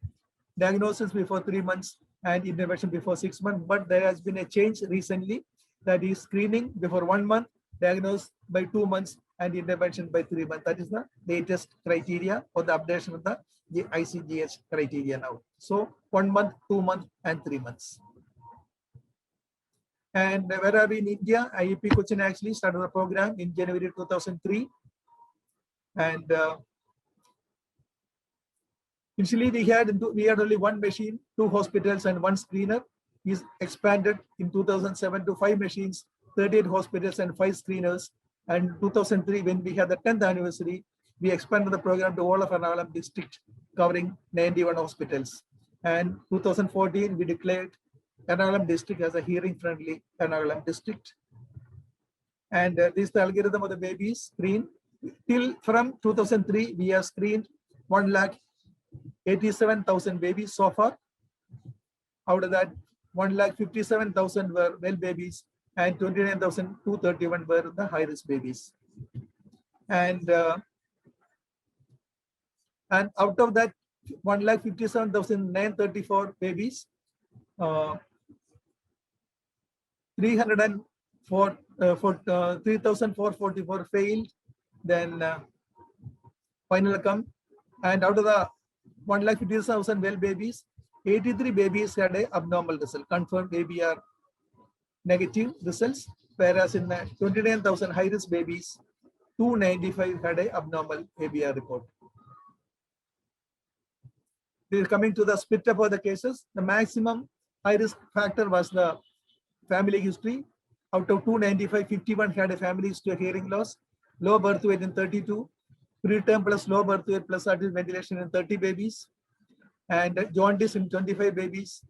diagnosis before 3 months, and intervention before 6 months. But there has been a change recently, that is screening before 1 month, diagnosed by 2 months, and intervention by 3 months. That is the latest criteria or the updation of the ICGH criteria now. So 1 month, 2 months, and 3 months. And where are we in India? IEP Cochin actually started the program in January 2003. And initially we had only 1 machine, 2 hospitals, and 1 screener. We expanded in 2007 to 5 machines, 38 hospitals, and 5 screeners. And 2003, when we had the 10th anniversary, we expanded the program to all of Ernakulam district, covering 91 hospitals. And 2014, we declared Ernakulam district as a hearing-friendly Ernakulam district. And this is the algorithm of the babies screened. Till from 2003, we have screened 1,87,000 babies so far. Out of that, 1,57,000 were well babies, and 29,231 were the high-risk babies. And out of that 1,57,934 babies, 3,444 failed, then final outcome. And out of the 1,50,000 well babies, 83 babies had a abnormal result, confirmed ABR negative results, whereas in the 29,000 high-risk babies, 295 had a abnormal ABR report. We are coming to the split up of the cases. The maximum high-risk factor was the family history. Out of 295, 51 had a family history of hearing loss, low birth weight in 32, preterm plus low birth weight plus artificial ventilation in 30 babies, and jaundice in 25 babies,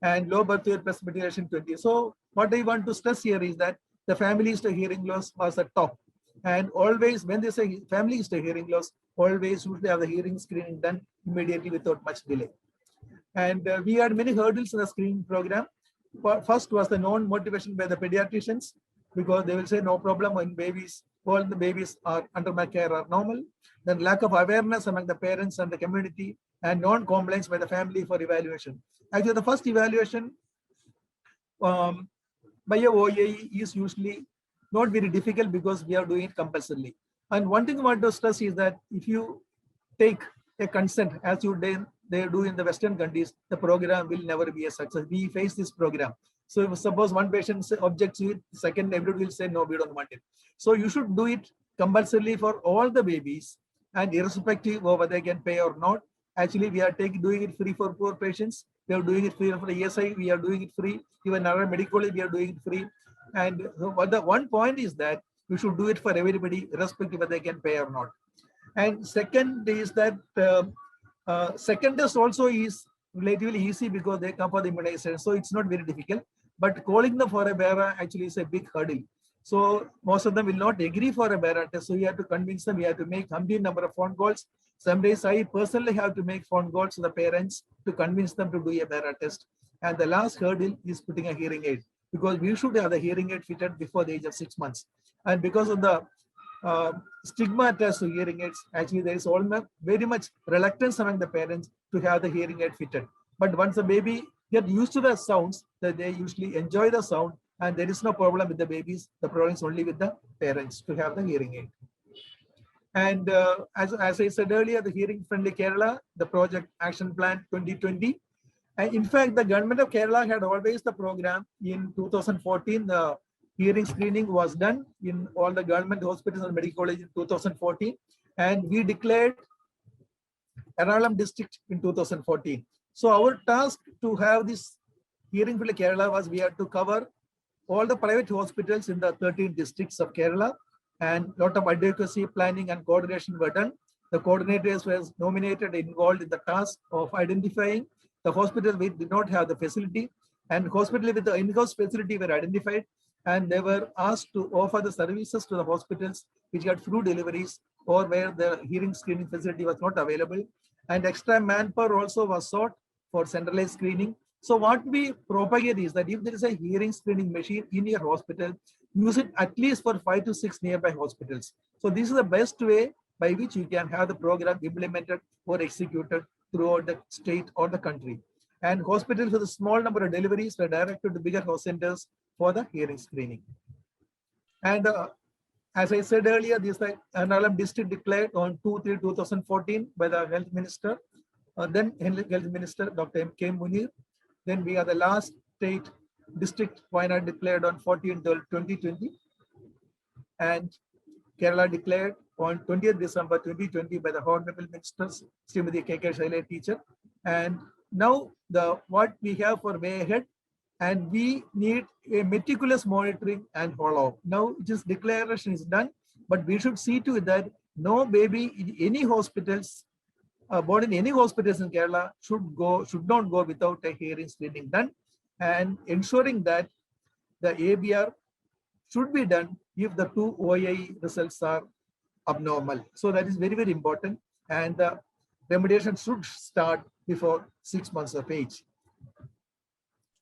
and low birth weight plus ventilation 20. So what I want to stress here is that the family history of hearing loss was at top. And always when they say family history of hearing loss, always should have the hearing screening done immediately without much delay. And we had many hurdles in the screening program. First was the non-motivation by the pediatricians, because they will say no problem when babies, all the babies are under my care are normal. Then lack of awareness among the parents and the community, and non-compliance by the family for evaluation. Actually, the first evaluation by a OAE is usually not very difficult because we are doing it compulsorily. And one thing I want to stress is that if you take a consent as they do in the Western countries, the program will never be a success. We face this program. So if suppose one patient objects to it, second everybody will say, no, we don't want it. So you should do it compulsorily for all the babies, and irrespective of whether they can pay or not. Actually, we are doing it free for poor patients. We are doing it free for the ESI. We are doing it free. Even our medical, we are doing it free. And the one point is that we should do it for everybody, irrespective whether they can pay or not. And second is that second test also is relatively easy because they come for the immunization. So it's not very difficult. But calling them for a BERA actually is a big hurdle. So most of them will not agree for a BERA test. So we have to convince them. We have to make umpteen number of phone calls. Some days I personally have to make phone calls to the parents to convince them to do a BERA test. And the last hurdle is putting a hearing aid, because we should have the hearing aid fitted before the age of 6 months. And because of the stigma attached to hearing aids, actually there is almost very much reluctance among the parents to have the hearing aid fitted. But once the baby get used to the sounds, that they usually enjoy the sound, and there is no problem with the babies. The problem is only with the parents to have the hearing aid. And as I said earlier, the Hearing Friendly Kerala, the project action plan 2020. And in fact, the government of Kerala had always the program. In 2014, the hearing screening was done in all the government hospitals and medical colleges in 2014. And we declared Ernakulam district in 2014. So our task to have this Hearing Friendly Kerala was we had to cover all the private hospitals in the 13 districts of Kerala, and lot of advocacy, planning, and coordination were done. The coordinators were nominated, involved in the task of identifying the hospital which did not have the facility, and hospital with the in-house facility were identified, and they were asked to offer the services to the hospitals which had through deliveries or where the hearing screening facility was not available. And extra manpower also was sought for centralized screening. So what we propagate is that if there is a hearing screening machine in your hospital, use it at least for 5 to 6 nearby hospitals. So this is the best way by which you can have the program implemented or executed throughout the state or the country. And hospitals with a small number of deliveries were directed to bigger health centers for the hearing screening. And as I said earlier, this Ernakulam district declared on 2/3/2014 by the health minister, then health minister Dr. M.K. Munir. Then we are the last state district Wayanad declared on 14/12/2020, and Kerala declared on 20th December 2020 by the Honorable Ministers, Srimati K.K. Shaila teacher. And now what we have for way ahead, and we need a meticulous monitoring and follow-up. Now, just declaration is done, but we should see to it that no baby in any hospitals, born in any hospitals in Kerala should not go without a hearing screening done, and ensuring that the ABR should be done if the 2 OAE results are abnormal. So that is very, very important, and the remediation should start before 6 months of age.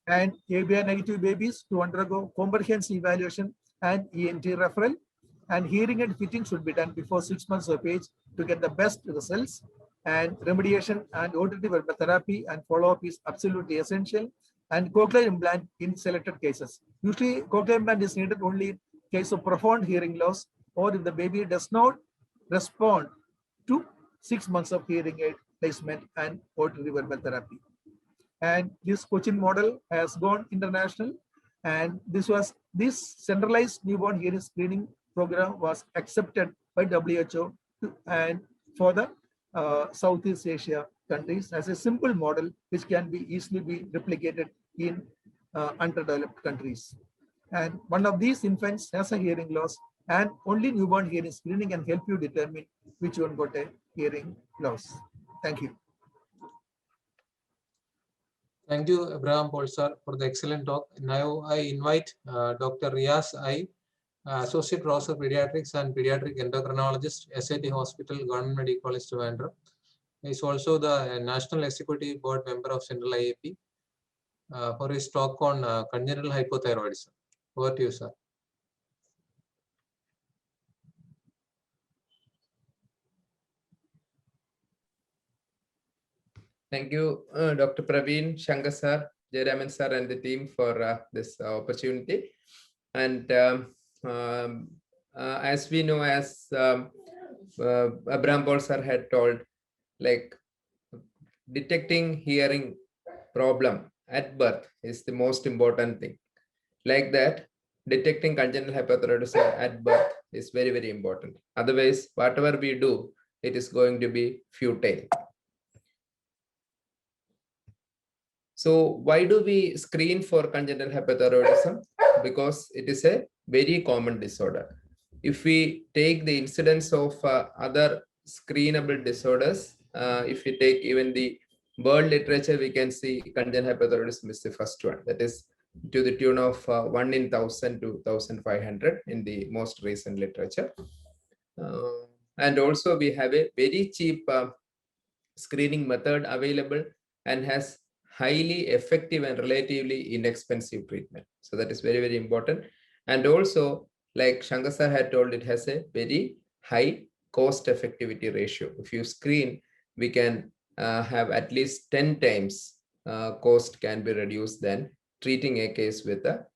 And ABR negative babies to undergo comprehensive evaluation and ENT referral, and hearing and fitting should be done before 6 months of age to get the best results. And remediation and auditive therapy and follow-up is absolutely essential. And cochlear implant in selected cases. Usually cochlear implant is needed only in case of profound hearing loss, or if the baby does not respond to 6 months of hearing aid placement and auditory verbal therapy. And this Cochin model has gone international, and this centralized newborn hearing screening program was accepted by WHO and for the Southeast Asia countries as a simple model which can be easily be replicated in underdeveloped countries. And one of these infants has a hearing loss, and only newborn hearing screening can help you determine which one got a hearing loss. Thank you. Thank you, Abraham Paul sir, for the excellent talk. Now I invite Dr. Riaz I, Associate Professor Pediatrics and Pediatric Endocrinologist, SAT Hospital, Government Medical College, Trivandrum. He is also the National Executive Board member of Central IAP for his talk on congenital hypothyroidism. Over to you, sir. Thank you, Dr. Praveen, Shankar sir, Jayaraman sir, and the team for this opportunity. And as we know, as Abraham Paul sir had told, like detecting hearing problem at birth is the most important thing. Like that, detecting congenital hypothyroidism at birth is very, very important. Otherwise, whatever we do, it is going to be futile. So why do we screen for congenital hypothyroidism? Because it is a very common disorder. If we take the incidence of other screenable disorders, if we take even the world literature, we can see congenital hypothyroidism is the first one. That is to the tune of 1 in 1,000 to 1,500 in the most recent literature. And also we have a very cheap screening method available and has highly effective and relatively inexpensive treatment. So that is very, very important. And also, like Shankar sir had told, it has a very high cost effectivity ratio. If you screen, we can have at least 10 times cost can be reduced than treating a case with a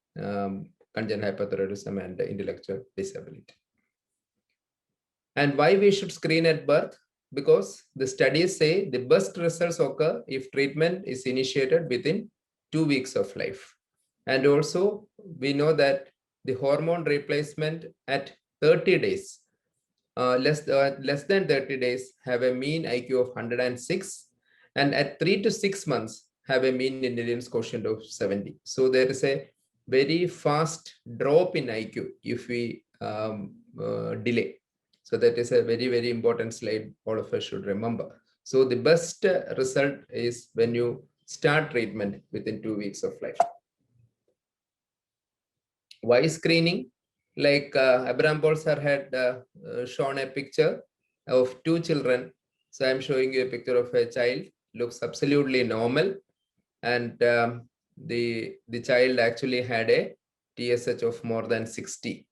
congenital hypothyroidism and intellectual disability. And why we should screen at birth? Because the studies say the best results occur if treatment is initiated within 2 weeks of life. And also we know that the hormone replacement at 30 days, less than 30 days have a mean IQ of 106, and at 3 to 6 months have a mean intelligence quotient of 70. So there is a very fast drop in IQ if we delay. So that is a very, very important slide all of us should remember. So the best result is when you start treatment within 2 weeks of life. Why screening? Like Abraham Paul sir had shown a picture of 2 children. So I'm showing you a picture of a child, looks absolutely normal. And the child actually had a TSH of more than 60.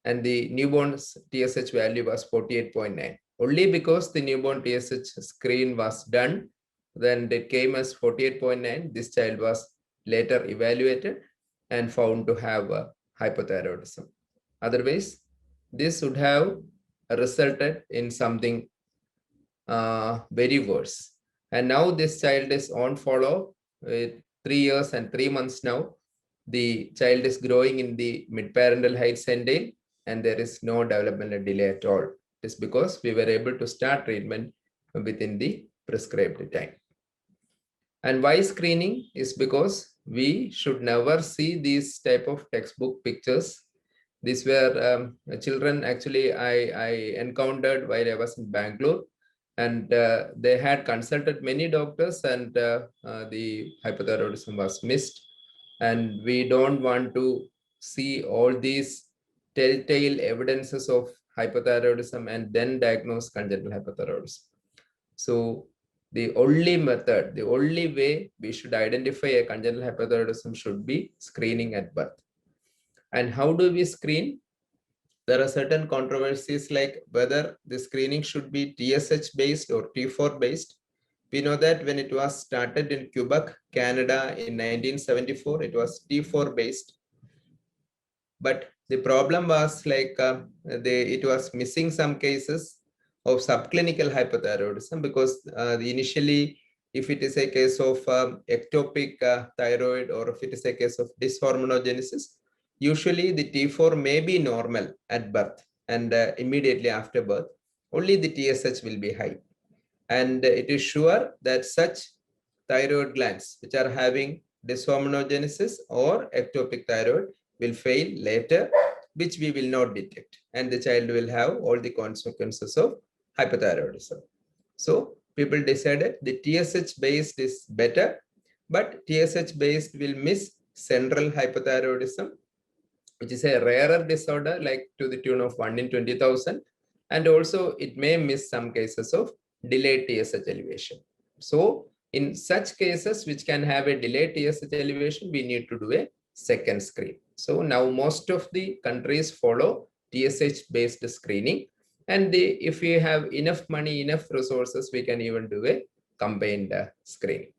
And the newborn's TSH value was 48.9. Only because the newborn TSH screen was done, then it came as 48.9. This child was later evaluated and found to have hypothyroidism. Otherwise, this would have resulted in something very worse. And now this child is on follow with 3 years and 3 months now. The child is growing in the mid-parental height centile, and there is no developmental delay at all. It is because we were able to start treatment within the prescribed time. And why screening is because we should never see these type of textbook pictures. These were children actually I encountered while I was in Bangalore, and they had consulted many doctors, and the hypothyroidism was missed. And we don't want to see all these telltale evidences of hypothyroidism and then diagnose congenital hypothyroidism. So the only method, the only way we should identify a congenital hypothyroidism should be screening at birth. And how do we screen? There are certain controversies like whether the screening should be TSH based or T4 based. We know that when it was started in Quebec, Canada in 1974, it was T4 based. But the problem was like it was missing some cases of subclinical hypothyroidism because initially, if it is a case of ectopic thyroid or if it is a case of dyshormonogenesis, usually the T4 may be normal at birth and immediately after birth, only the TSH will be high. And it is sure that such thyroid glands which are having dyshormonogenesis or ectopic thyroid will fail later, which we will not detect. And the child will have all the consequences of hypothyroidism. So people decided the TSH based is better, but TSH based will miss central hypothyroidism, which is a rarer disorder, like to the tune of 1 in 20,000. And also it may miss some cases of delayed TSH elevation. So in such cases which can have a delayed TSH elevation, we need to do a second screen. So now most of the countries follow TSH based screening. And if we have enough money, enough resources, we can even do a combined screening.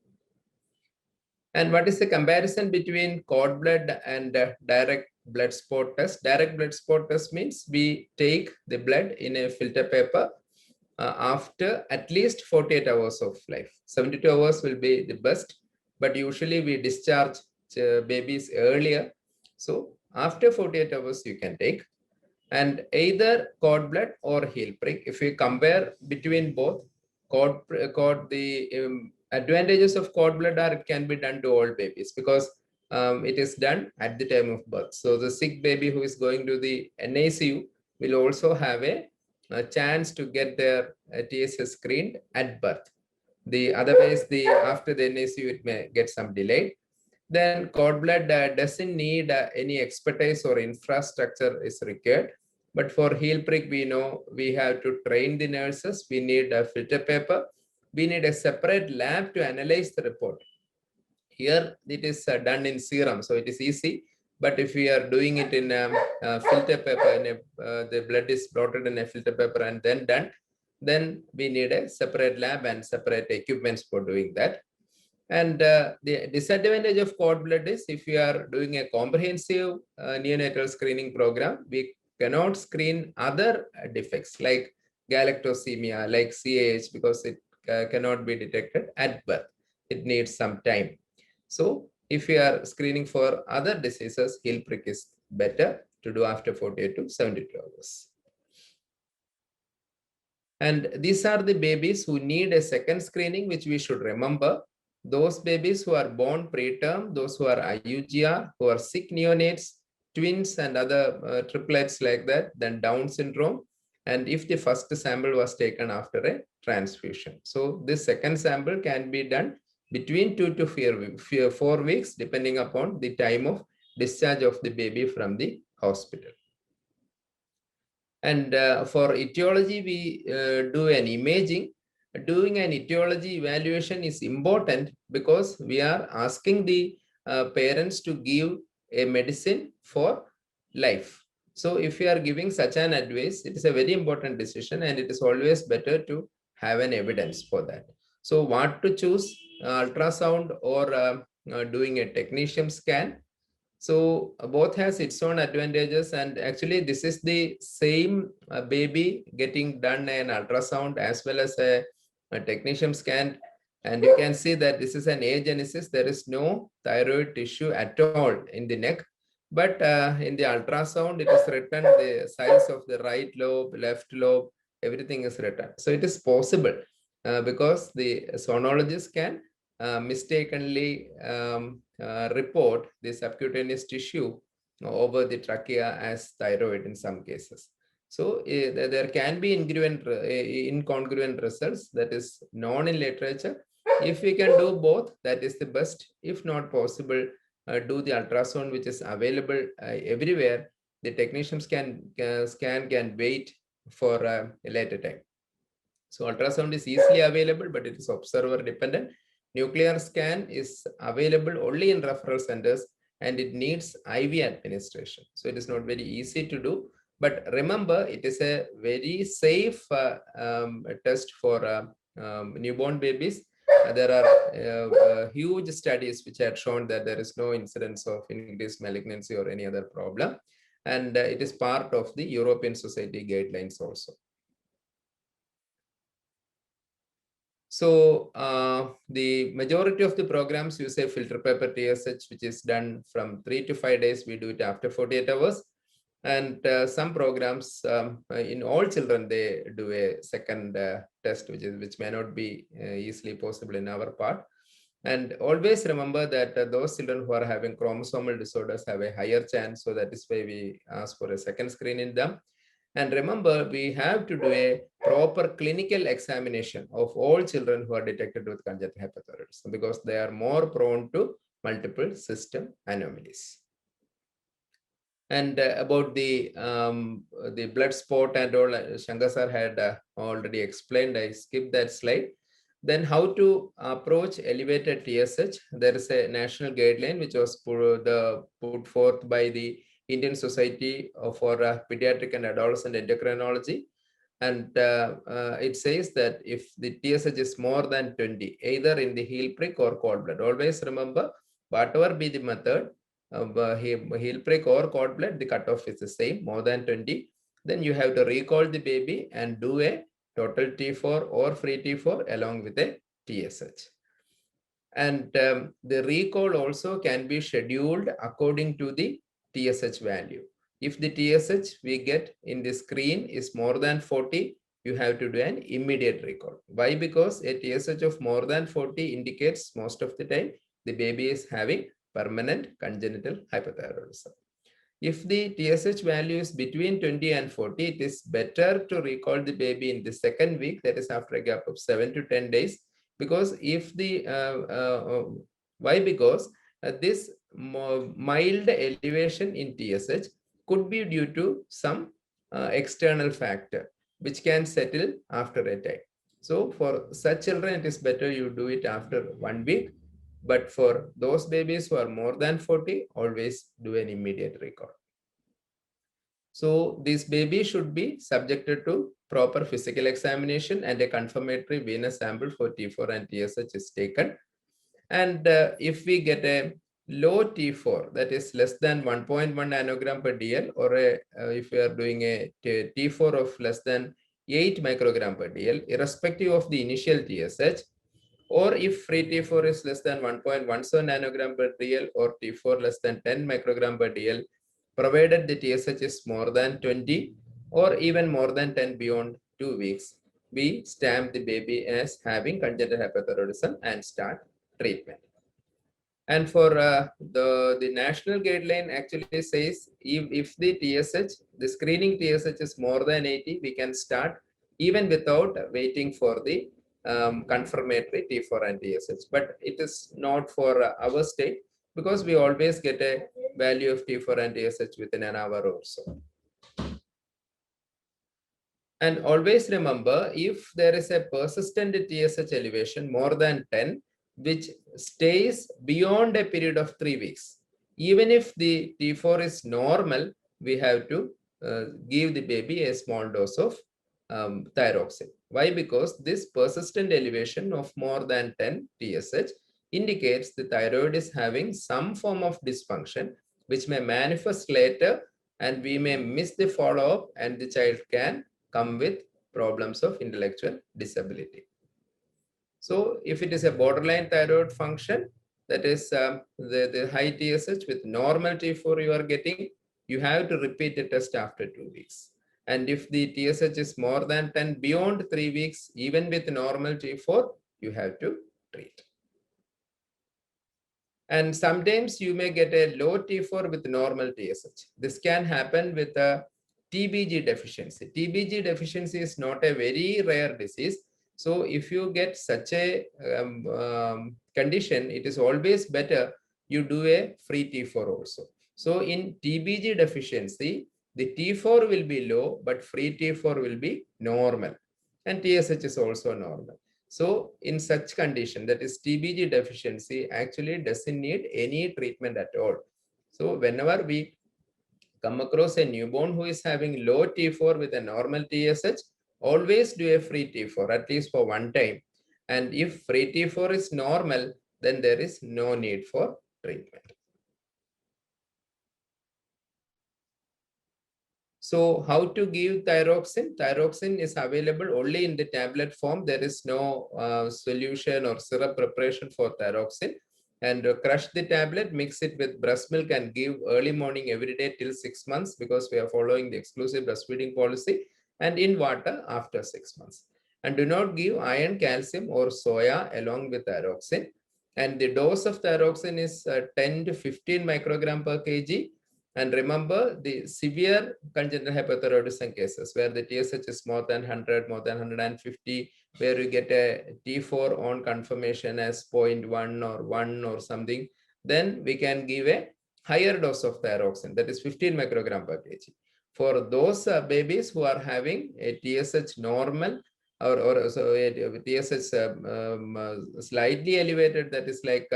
And what is the comparison between cord blood and direct blood spot test? Direct blood spot test means we take the blood in a filter paper after at least 48 hours of life. 72 hours will be the best, but usually we discharge babies earlier. So after 48 hours you can take, and either cord blood or heel prick. If we compare between both, the advantages of cord blood are it can be done to all babies because it is done at the time of birth. So the sick baby who is going to the NICU will also have a chance to get their TSH screened at birth. Otherwise, after the NICU, it may get some delay. Then cord blood doesn't need any expertise or infrastructure is required. But for heel prick, we know we have to train the nurses. We need a filter paper. We need a separate lab to analyze the report. Here, it is done in serum, so it is easy. But if we are doing it in a filter paper, the blood is blotted in a filter paper and then done, then we need a separate lab and separate equipments for doing that. And the disadvantage of cord blood is if we are doing a comprehensive neonatal screening program, we cannot screen other defects like galactosemia, like CAH, because it cannot be detected at birth. It needs some time. So if we are screening for other diseases, heel prick is better to do after 48 to 72 hours. And these are the babies who need a second screening, which we should remember. Those babies who are born preterm, those who are IUGR, who are sick neonates, twins and other triplets like that, then Down syndrome, and if the first sample was taken after a transfusion. So this second sample can be done between 2 to 4 weeks, depending upon the time of discharge of the baby from the hospital. And for etiology, we do an imaging. Doing an etiology evaluation is important because we are asking the parents to give a medicine for life. So if you are giving such an advice, it is a very important decision, and it is always better to have an evidence for that. So what to choose, ultrasound or doing a technetium scan? So both has its own advantages, and actually this is the same baby getting done an ultrasound as well as a technetium scan, and you can see that this is an agenesis. There is no thyroid tissue at all in the neck, but in the ultrasound it is written the size of the right lobe, left lobe, everything is written. So it is possible because the sonologist can mistakenly report the subcutaneous tissue over the trachea as thyroid in some cases. So there can be incongruent results that is known in literature. If we can do both, that is the best. If not possible, do the ultrasound, which is available everywhere. The technicians can wait for a later time. So ultrasound is easily available, but it is observer dependent. Nuclear scan is available only in referral centers, and it needs IV administration. So it is not very easy to do. But remember, it is a very safe test for newborn babies. There are huge studies which have shown that there is no incidence of increased malignancy or any other problem. And it is part of the European Society guidelines also. So the majority of the programs use a filter paper TSH, which is done from 3 to 5 days. We do it after 48 hours. And some programs in all children, they do a second test, which may not be easily possible in our part. And always remember that those children who are having chromosomal disorders have a higher chance. So that is why we ask for a second screen in them. And remember, we have to do a proper clinical examination of all children who are detected with congenital hypothyroidism, because they are more prone to multiple system anomalies. And about the blood spot and all, Shankar sir had already explained. I skipped that slide. Then how to approach elevated TSH. There is a national guideline which was put forth by the Indian Society for Pediatric and Adolescent Endocrinology. And it says that if the TSH is more than 20, either in the heel prick or cord blood, always remember, whatever be the method, heel prick or cord blood, the cutoff is the same, more than 20. Then you have to recall the baby and do a total T4 or free T4 along with a TSH. And the recall also can be scheduled according to the TSH value. If the TSH we get in the screen is more than 40, you have to do an immediate recall. Why? Because a TSH of more than 40 indicates most of the time the baby is having permanent congenital hypothyroidism. If the TSH value is between 20 and 40, it is better to recall the baby in the second week, that is after a gap of 7 to 10 days. Because if the, why? Because this mild elevation in TSH could be due to some external factor, which can settle after a time. So for such children, it is better you do it after 1 week. But for those babies who are more than 40, always do an immediate recall. So this baby should be subjected to proper physical examination, and a confirmatory venous sample for T4 and TSH is taken. And if we get a low T4, that is less than 1.1 nanogram per DL, or if we are doing a T4 of less than 8 microgram per DL, irrespective of the initial TSH, or if free T4 is less than 1.17 nanogram per DL or T4 less than 10 microgram per DL, provided the TSH is more than 20 or even more than 10 beyond 2 weeks, we stamp the baby as having congenital hypothyroidism and start treatment. And for the national guideline actually says if the TSH, the screening TSH is more than 80, we can start even without waiting for the confirmatory T4 and TSH. But it is not for our state because we always get a value of T4 and TSH within an hour or so. And always remember, if there is a persistent TSH elevation more than 10, which stays beyond a period of 3 weeks, even if the T4 is normal, we have to give the baby a small dose of thyroxine. Why? Because this persistent elevation of more than 10 TSH indicates the thyroid is having some form of dysfunction, which may manifest later, and we may miss the follow-up, and the child can come with problems of intellectual disability. So if it is a borderline thyroid function, that is the high TSH with normal T4 you are getting, you have to repeat the test after 2 weeks. And if the TSH is more than 10 beyond 3 weeks, even with normal T4, you have to treat. And sometimes you may get a low T4 with normal TSH. This can happen with a TBG deficiency. TBG deficiency is not a very rare disease. So if you get such a condition, it is always better you do a free T4 also. So in TBG deficiency, the T4 will be low, but free T4 will be normal. And TSH is also normal. So in such condition, that is TBG deficiency, actually doesn't need any treatment at all. So whenever we come across a newborn who is having low T4 with a normal TSH, always do a free T4, at least for one time. And if free T4 is normal, then there is no need for treatment. So how to give thyroxine? Thyroxine is available only in the tablet form. There is no solution or syrup preparation for thyroxine. And crush the tablet, mix it with breast milk and give early morning every day till 6 months, because we are following the exclusive breastfeeding policy, and in water after 6 months. And do not give iron, calcium or soya along with thyroxine. And the dose of thyroxine is 10 to 15 microgram per kg. And remember the severe congenital hypothyroidism cases where the TSH is more than 100, more than 150, where you get a T4 on confirmation as 0.1 or 1 or something, then we can give a higher dose of thyroxine, that is 15 microgram per kg. For those babies who are having a TSH normal or so a TSH slightly elevated, that is like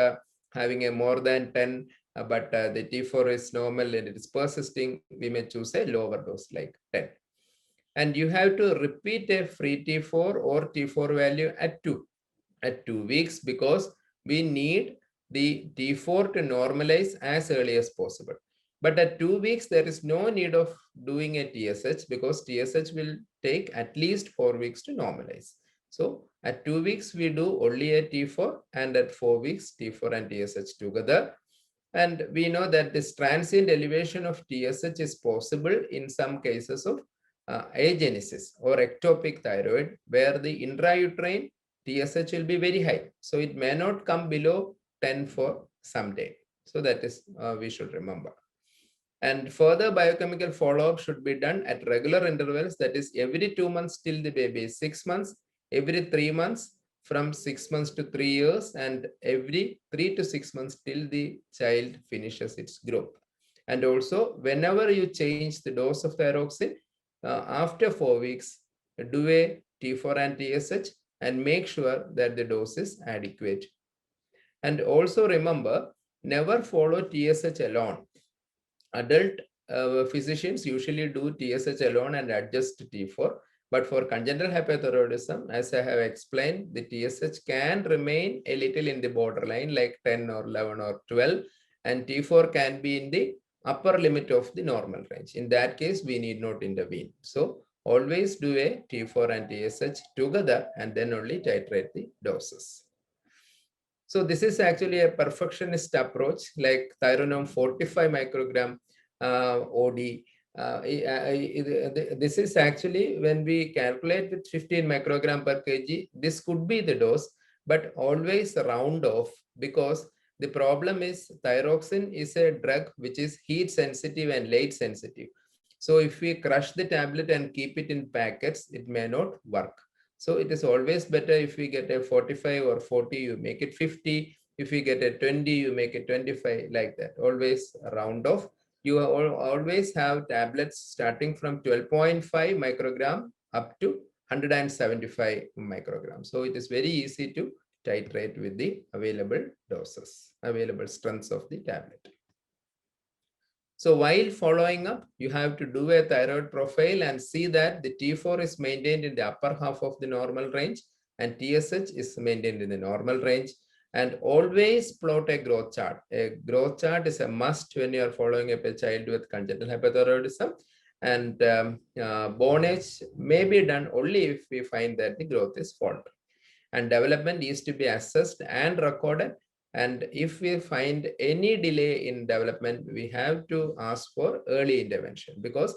having a more than 10, but the T4 is normal and it is persisting, we may choose a lower dose like 10. And you have to repeat a free T4 or T4 value at 2 weeks, because we need the T4 to normalize as early as possible. But at 2 weeks, there is no need of doing a TSH, because TSH will take at least 4 weeks to normalize. So at 2 weeks, we do only a T4, and at 4 weeks, T4 and TSH together. And we know that this transient elevation of TSH is possible in some cases of agenesis or ectopic thyroid, where the intrauterine TSH will be very high. So it may not come below 10 for some day. So that is, we should remember. And further biochemical follow-up should be done at regular intervals, that is every 2 months till the baby is 6 months, every 3 months from 6 months to 3 years, and every 3 to 6 months till the child finishes its growth. And also, whenever you change the dose of thyroxine, after 4 weeks, do a T4 and TSH and make sure that the dose is adequate. And also remember, never follow TSH alone. Adult physicians usually do TSH alone and adjust to T4. But for congenital hypothyroidism, as I have explained, the TSH can remain a little in the borderline, like 10 or 11 or 12, and T4 can be in the upper limit of the normal range. In that case, we need not intervene. So always do a T4 and TSH together, and then only titrate the doses. So this is actually a perfectionist approach, like Thyronome 45 microgram OD. This is actually when we calculate with 15 microgram per kg, this could be the dose, but always round off, because the problem is thyroxine is a drug which is heat sensitive and light sensitive. So if we crush the tablet and keep it in packets, it may not work. So it is always better if we get a 45 or 40, you make it 50. If you get a 20, you make it 25, like that. Always round off. You always have tablets starting from 12.5 microgram up to 175 micrograms. So it is very easy to titrate with the available doses, available strengths of the tablet. So while following up, you have to do a thyroid profile and see that the T4 is maintained in the upper half of the normal range and TSH is maintained in the normal range. And always plot a growth chart. A growth chart is a must when you are following up a child with congenital hypothyroidism. And bone age may be done only if we find that the growth is faltering. And development is to be assessed and recorded. And if we find any delay in development, we have to ask for early intervention, because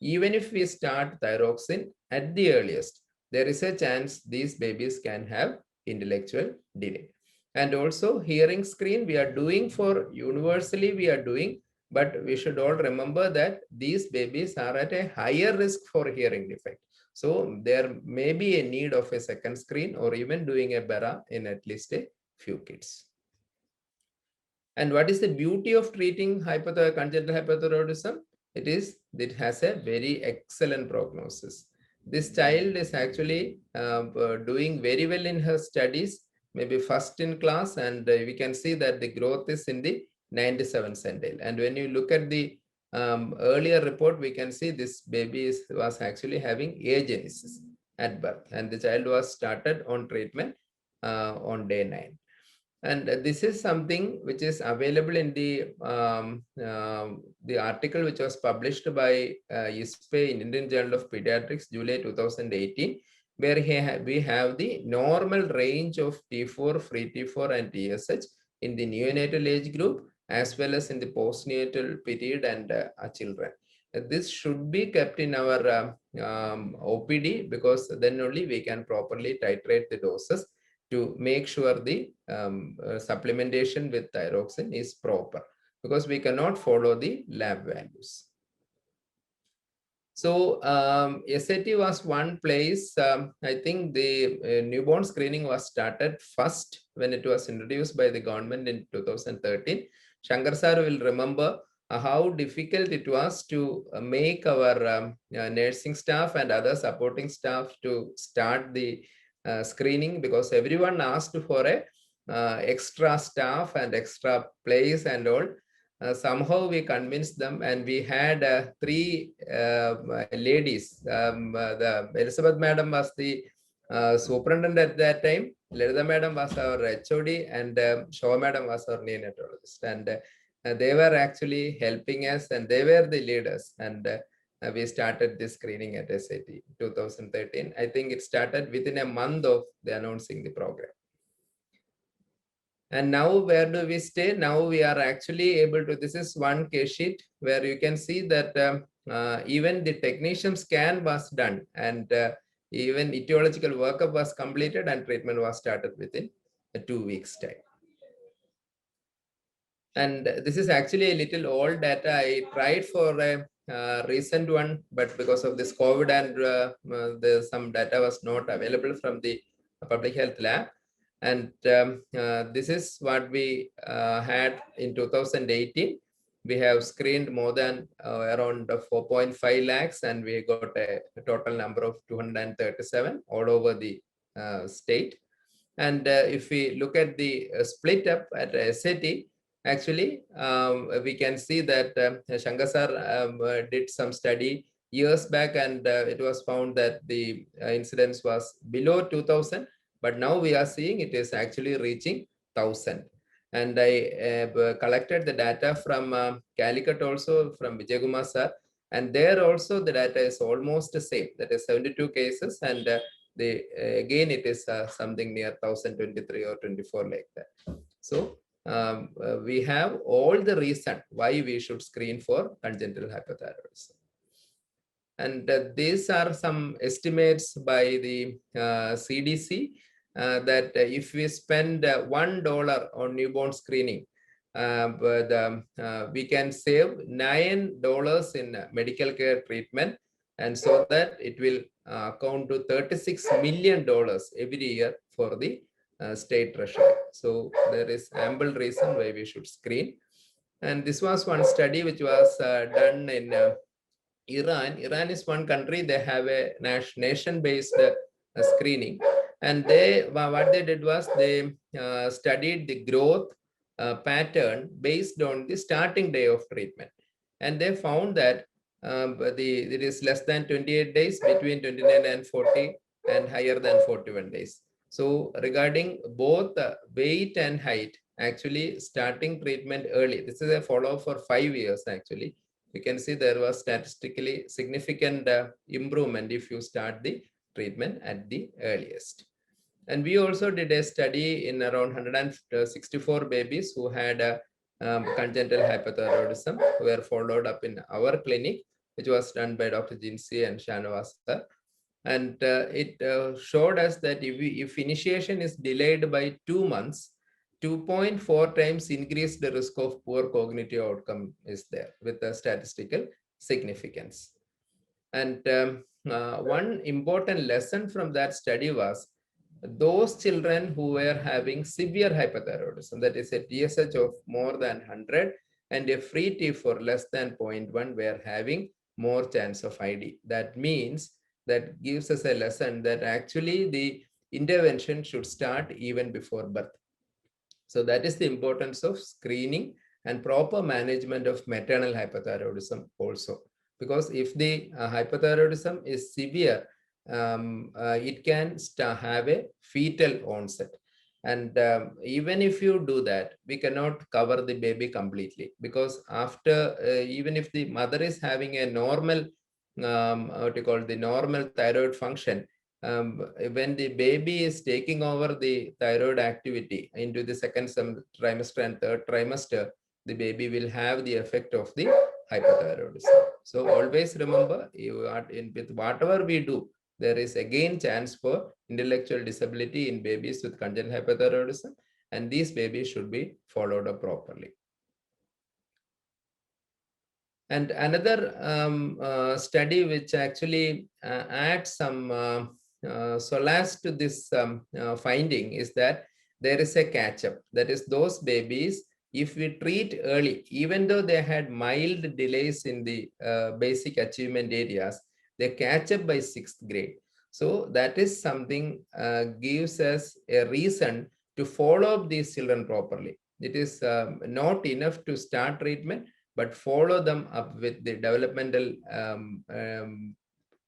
even if we start thyroxine at the earliest, there is a chance these babies can have intellectual delay. And also hearing screen we are doing for universally we are doing, but we should all remember that these babies are at a higher risk for hearing defect. So there may be a need of a second screen or even doing a BERA in at least a few kids. And what is the beauty of treating congenital hypothyroidism? It has a very excellent prognosis. This child is actually doing very well in her studies, maybe first in class, and we can see that the growth is in the 97 centile. And when you look at the earlier report, we can see this baby was actually having agenesis at birth, and the child was started on treatment on day 9. And this is something which is available in the article which was published by ISPE in Indian Journal of Pediatrics, July 2018, where we have the normal range of T4, free T4 and TSH in the neonatal age group, as well as in the postnatal period and children. This should be kept in our OPD, because then only we can properly titrate the doses to make sure the supplementation with thyroxine is proper, because we cannot follow the lab values. So SAT was one place. I think the newborn screening was started first when it was introduced by the government in 2013. Sankar sir will remember how difficult it was to make our nursing staff and other supporting staff to start the screening, because everyone asked for a extra staff and extra place and all. Somehow we convinced them, and we had 3 ladies. The Elizabeth madam was the superintendent at that time. Lerida madam was our HOD, and Shaw madam was our neonatologist. And they were actually helping us, and they were the leaders. And we started this screening at SAT 2013. I think it started within a month of the announcing the program. And now where do we stay? Now we are actually able to, this is one case sheet where you can see that even the technician scan was done, and even etiological workup was completed, and treatment was started within 2 weeks' time. And this is actually a little old data. I tried for a recent one, but because of this COVID and some data was not available from the public health lab. And this is what we had in 2018. We have screened more than around 4.5 lakhs, and we got a total number of 237 all over the state. And if we look at the split up at SAT, actually, we can see that Shankar sir did some study years back, and it was found that the incidence was below 2000. But now we are seeing it is actually reaching 1000. And I collected the data from Calicut also, from Vijayakumar sir. And there also the data is almost the same. That is 72 cases. And again, it is something near 1023 or 24 like that. So we have all the reason why we should screen for congenital hypothyroidism. And these are some estimates by the CDC. if we spend $1 on newborn screening, we can save $9 in medical care treatment, and so that it will account to $36 million every year for the state treasury. So there is ample reason why we should screen. And this was one study which was done in Iran. Iran is one country, they have a nation-based screening. And what they did was they studied the growth pattern based on the starting day of treatment. And they found that it is less than 28 days, between 29 and 40, and higher than 41 days. So regarding both weight and height, actually starting treatment early, this is a follow-up for 5 years actually. You can see there was statistically significant improvement if you start the treatment at the earliest. And we also did a study in around 164 babies who had congenital hypothyroidism, who were followed up in our clinic, which was done by Dr. Jinsi and Shanavasa. And it showed us that if initiation is delayed by 2 months, 2.4 times increased the risk of poor cognitive outcome is there with a statistical significance. And one important lesson from that study was those children who were having severe hypothyroidism, that is a TSH of more than 100 and a free T for less than 0.1, were having more chance of ID. That means that gives us a lesson that actually the intervention should start even before birth. So that is the importance of screening and proper management of maternal hypothyroidism also. Because if the hypothyroidism is severe, it can have a fetal onset. And even if you do that, we cannot cover the baby completely, because after, even if the mother is having a normal, the normal thyroid function, when the baby is taking over the thyroid activity into the second trimester and third trimester, the baby will have the effect of the hypothyroidism. So always remember, with whatever we do, there is again chance for intellectual disability in babies with congenital hypothyroidism, and these babies should be followed up properly. And another study which actually adds some solace to this finding is that there is a catch-up. That is, those babies, if we treat early, even though they had mild delays in the basic achievement areas, they catch up by 6th grade. So that is something gives us a reason to follow up these children properly. It is not enough to start treatment, but follow them up with the developmental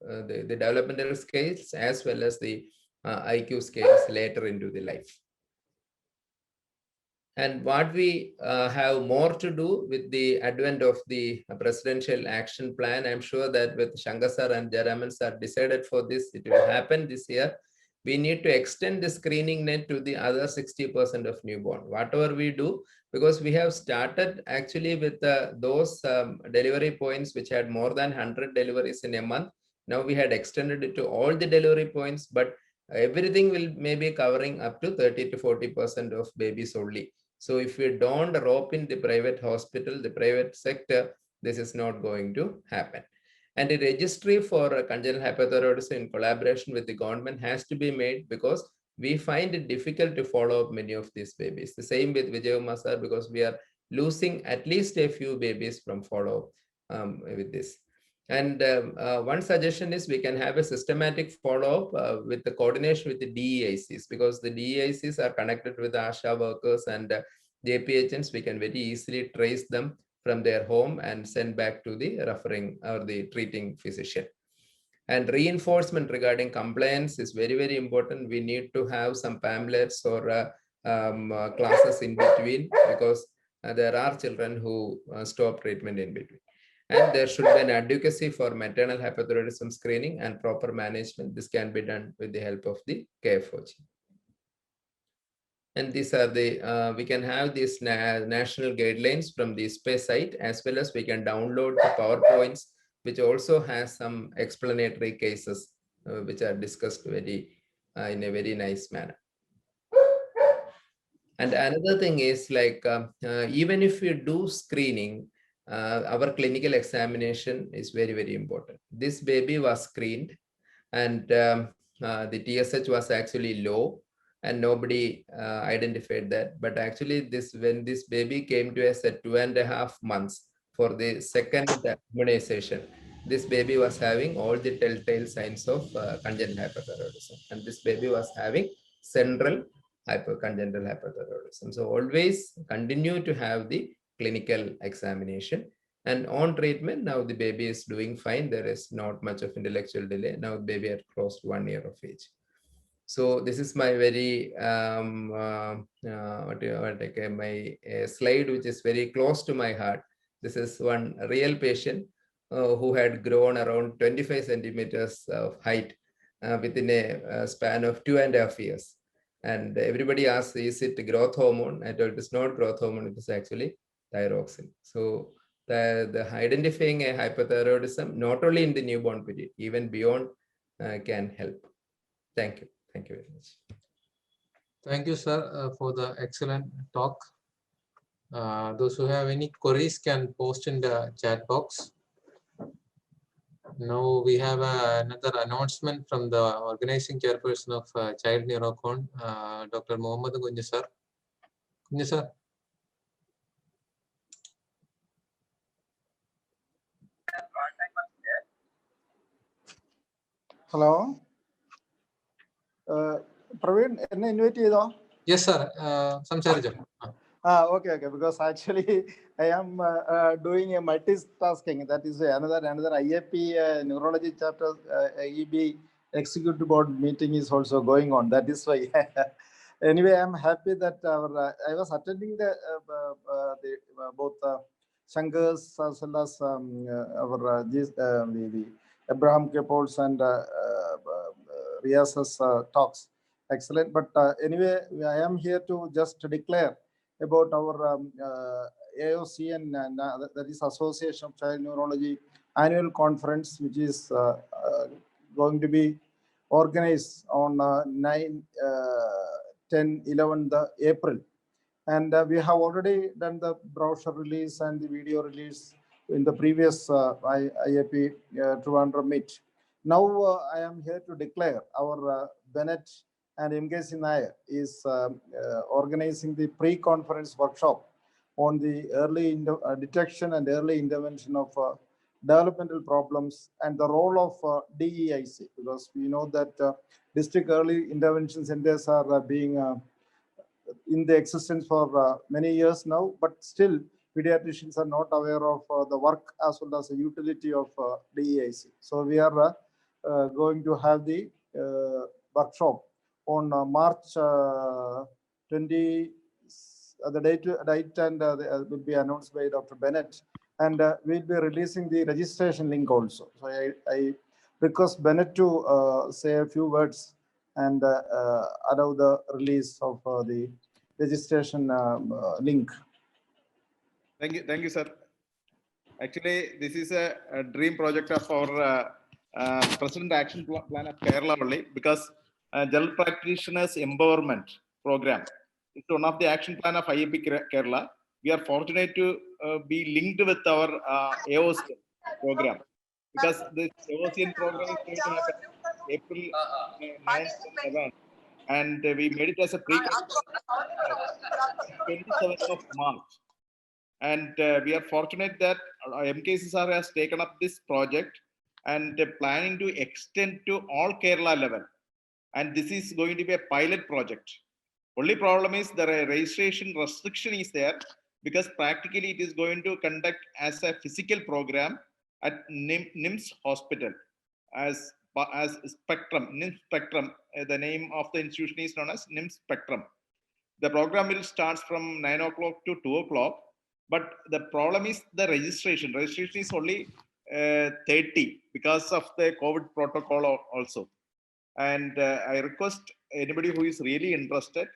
the developmental scales as well as the IQ scales later into the life. And what we have more to do with the advent of the presidential action plan, I'm sure that with Shankar sir and Jayaraman sir decided for this, it will happen this year. We need to extend the screening net to the other 60% of newborn, whatever we do, because we have started actually with those delivery points which had more than 100 deliveries in a month. Now we had extended it to all the delivery points, but everything will maybe covering up to 30 to 40% of babies only. So if we don't rope in the private hospital, the private sector, this is not going to happen. And a registry for congenital hypothyroidism in collaboration with the government has to be made, because we find it difficult to follow up many of these babies. The same with Vijayakumar sir, because we are losing at least a few babies from follow-up with this. And one suggestion is we can have a systematic follow-up with the coordination with the DEICs, because the DEICs are connected with the ASHA workers and JPHNs. We can very easily trace them from their home and send back to the referring or the treating physician. And reinforcement regarding compliance is very, very important. We need to have some pamphlets or classes in between, because there are children who stop treatment in between. And there should be an advocacy for maternal hypothyroidism screening and proper management. This can be done with the help of the KFOG. And these are the, we can have these national guidelines from the SPACE site, as well as we can download the PowerPoints, which also has some explanatory cases, which are discussed very in a very nice manner. And another thing is like, even if we do screening, our clinical examination is very, very important. This baby was screened and the TSH was actually low and nobody identified that. But actually when this baby came to us at 2.5 months for the second immunization, this baby was having all the telltale signs of congenital hypothyroidism. And this baby was having central congenital hypothyroidism. So always continue to have the clinical examination. And on treatment, now the baby is doing fine. There is not much of intellectual delay. Now the baby had crossed 1 year of age. So this is my very my slide, which is very close to my heart. This is one real patient who had grown around 25 centimeters of height within a span of 2.5 years. And everybody asks, is it growth hormone? I told it is not growth hormone, it is actually thyroxine. So the identifying a hypothyroidism, not only in the newborn period, even beyond can help. Thank you. Thank you very much. Thank you, sir, for the excellent talk. Those who have any queries can post in the chat box. Now we have another announcement from the organizing chairperson of Child Neurocon, Dr. Mohammed Kunji sir. Kunji sir. Hello. Praveen, എന്നെ invite ചെയ്തോ? Yes, sir. സംസാരിച്ചോ. Okay. Because actually I am doing a multitasking. That is another IAP neurology chapter EB executive board meeting is also going on. That is why. Anyway, I am happy that I was attending the both Sankar's as well as our the Abraham Kapol's and Riaz's talks. Excellent. But anyway, I am here to just declare about our AOCN, that is Association of Child Neurology annual conference, which is going to be organized on 9, 10, 11th April. And we have already done the brochure release and the video release in the previous IAP Trivandrum meet. Now I am here to declare our Bennett and MKC Nair is organizing the pre-conference workshop on the early detection and early intervention of developmental problems and the role of DEIC, because we know that district early intervention centers are being in the existence for many years now, but still pediatricians are not aware of the work as well as the utility of DEIC. So we are going to have the workshop on March 20, the date and will be announced by Dr. Bennett, and we'll be releasing the registration link also. So I request Bennett to say a few words and allow the release of the registration link. Thank you, sir. Actually, this is a dream project of our President Action Plan of Kerala only, because General Practitioners Empowerment Program is one of the action plan of IAP Kerala. We are fortunate to be linked with our AOCN program, because this AOCN program is going to happen April 9th and 11th, and we made it as a pre-conference 27th of March. And we are fortunate that MKCSR has taken up this project and planning to extend to all Kerala level. And this is going to be a pilot project. Only problem is the registration restriction is there, because practically it is going to conduct as a physical program at NIMS Hospital as Spectrum. NIMS Spectrum, the name of the institution is known as NIMS Spectrum. The program will start from 9 o'clock to 2 o'clock. But the problem is the registration. Registration is only 30 because of the COVID protocol also. And I request anybody who is really interested,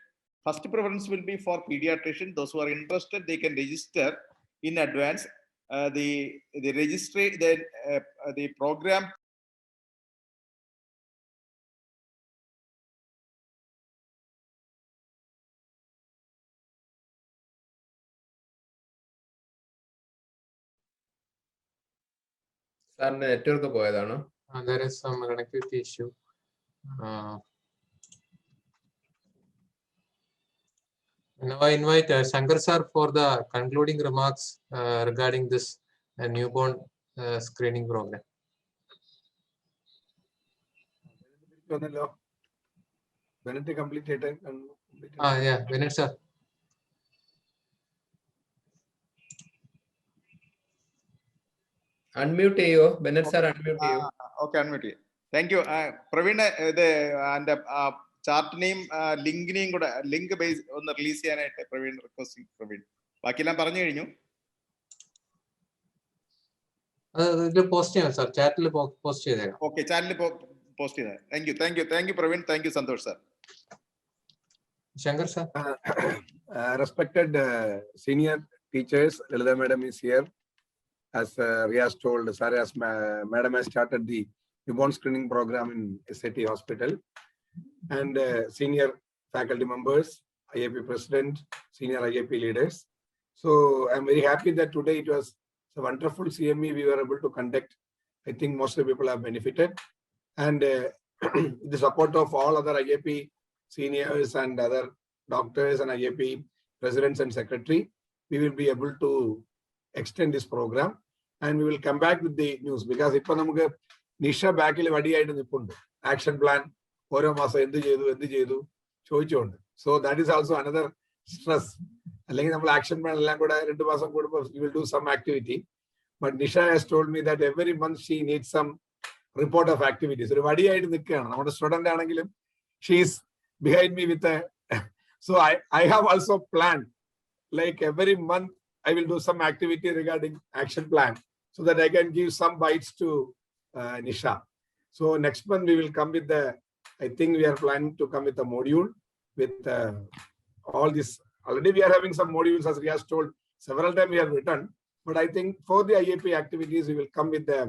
first preference will be for pediatricians. Those who are interested, they can register in advance. The program സാറിന്റെ network പോയതാണോ? There is some connectivity issue. Now I invite Sankar sir for the concluding remarks regarding this newborn screening program. Benedict completed. Yeah, Vinay sir. Unmute ചെയ്യോ Bennett sir, unmute ചെയ്യോ? Okay, unmute ചെയ്യും. Thank you. Praveen, and chart name link name കൂടെ link base ഒന്ന് release ചെയ്യാനായിട്ട് Praveen requesting Praveen. ബാക്കിയെല്ലാം പറഞ്ഞു കഴിഞ്ഞു. ഇത് പോസ്റ്റ് ചെയ്യാം സർ, ചാറ്റിൽ പോസ്റ്റ് ചെയ്തേക്കാം. ഓക്കെ, ചാനലിൽ പോസ്റ്റ് ചെയ്താൽ. Thank you Praveen, thank you Santosh sir. Shankar sir. Respected senior teachers, Lalita madam is here. As Riaz told, madam has started the newborn screening program in SAT hospital. And senior faculty members, IAP president, senior IAP leaders. So I'm very happy that today it was a wonderful CME we were able to conduct. I think most of the people have benefited. And with the support of all other IAP seniors and other doctors and IAP presidents and secretary, we will be able to extend this program and we will come back with the news, because ipo namuke Nisha back il vadi aayittu nippundu action plan oro maasam endu cheyidu choichondu. So that is also another stress. Allengi nammal action plan ellam kuda 2 maasam kodukku we will do some activity, but Nisha has told me that every month she needs some report of activities. Oru vadi aayittu nikkana nammade student aanengilum she is behind me with a so I have also planned, like every month I will do some activity regarding action plan so that I can give some bites to Nisha. So next month we will come with the, I think we are planning to come with a module with all this. Already we are having some modules, as Riaz told, several times we have written, but I think for the IAP activities we will come with the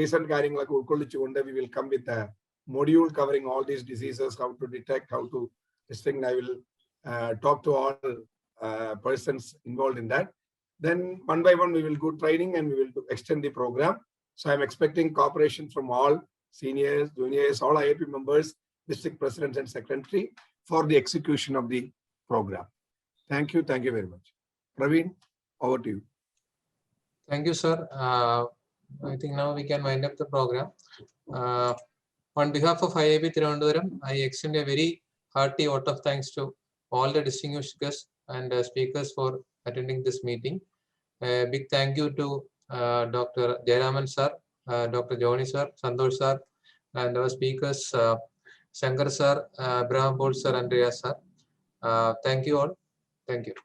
recent carrying like we will come with a module covering all these diseases, how to detect, how to distinct. I will talk to all persons involved in that. Then one by one we will go training and we will extend the program. So I'm expecting cooperation from all seniors, juniors, all IAP members, district presidents and secretary for the execution of the program. Thank you very much. Praveen, over to you. Thank you sir. I think now we can wind up the program. On behalf of IAP Thiruvananthapuram, I extend a very hearty vote of thanks to all the distinguished guests and speakers for attending this meeting. A big thank you to Dr. Jayaraman sir, Dr. Johny sir, Santhosh sir, and our speakers Sankar sir, Abr Pattern sir, and Riaz sir. Thank you all. Thank you.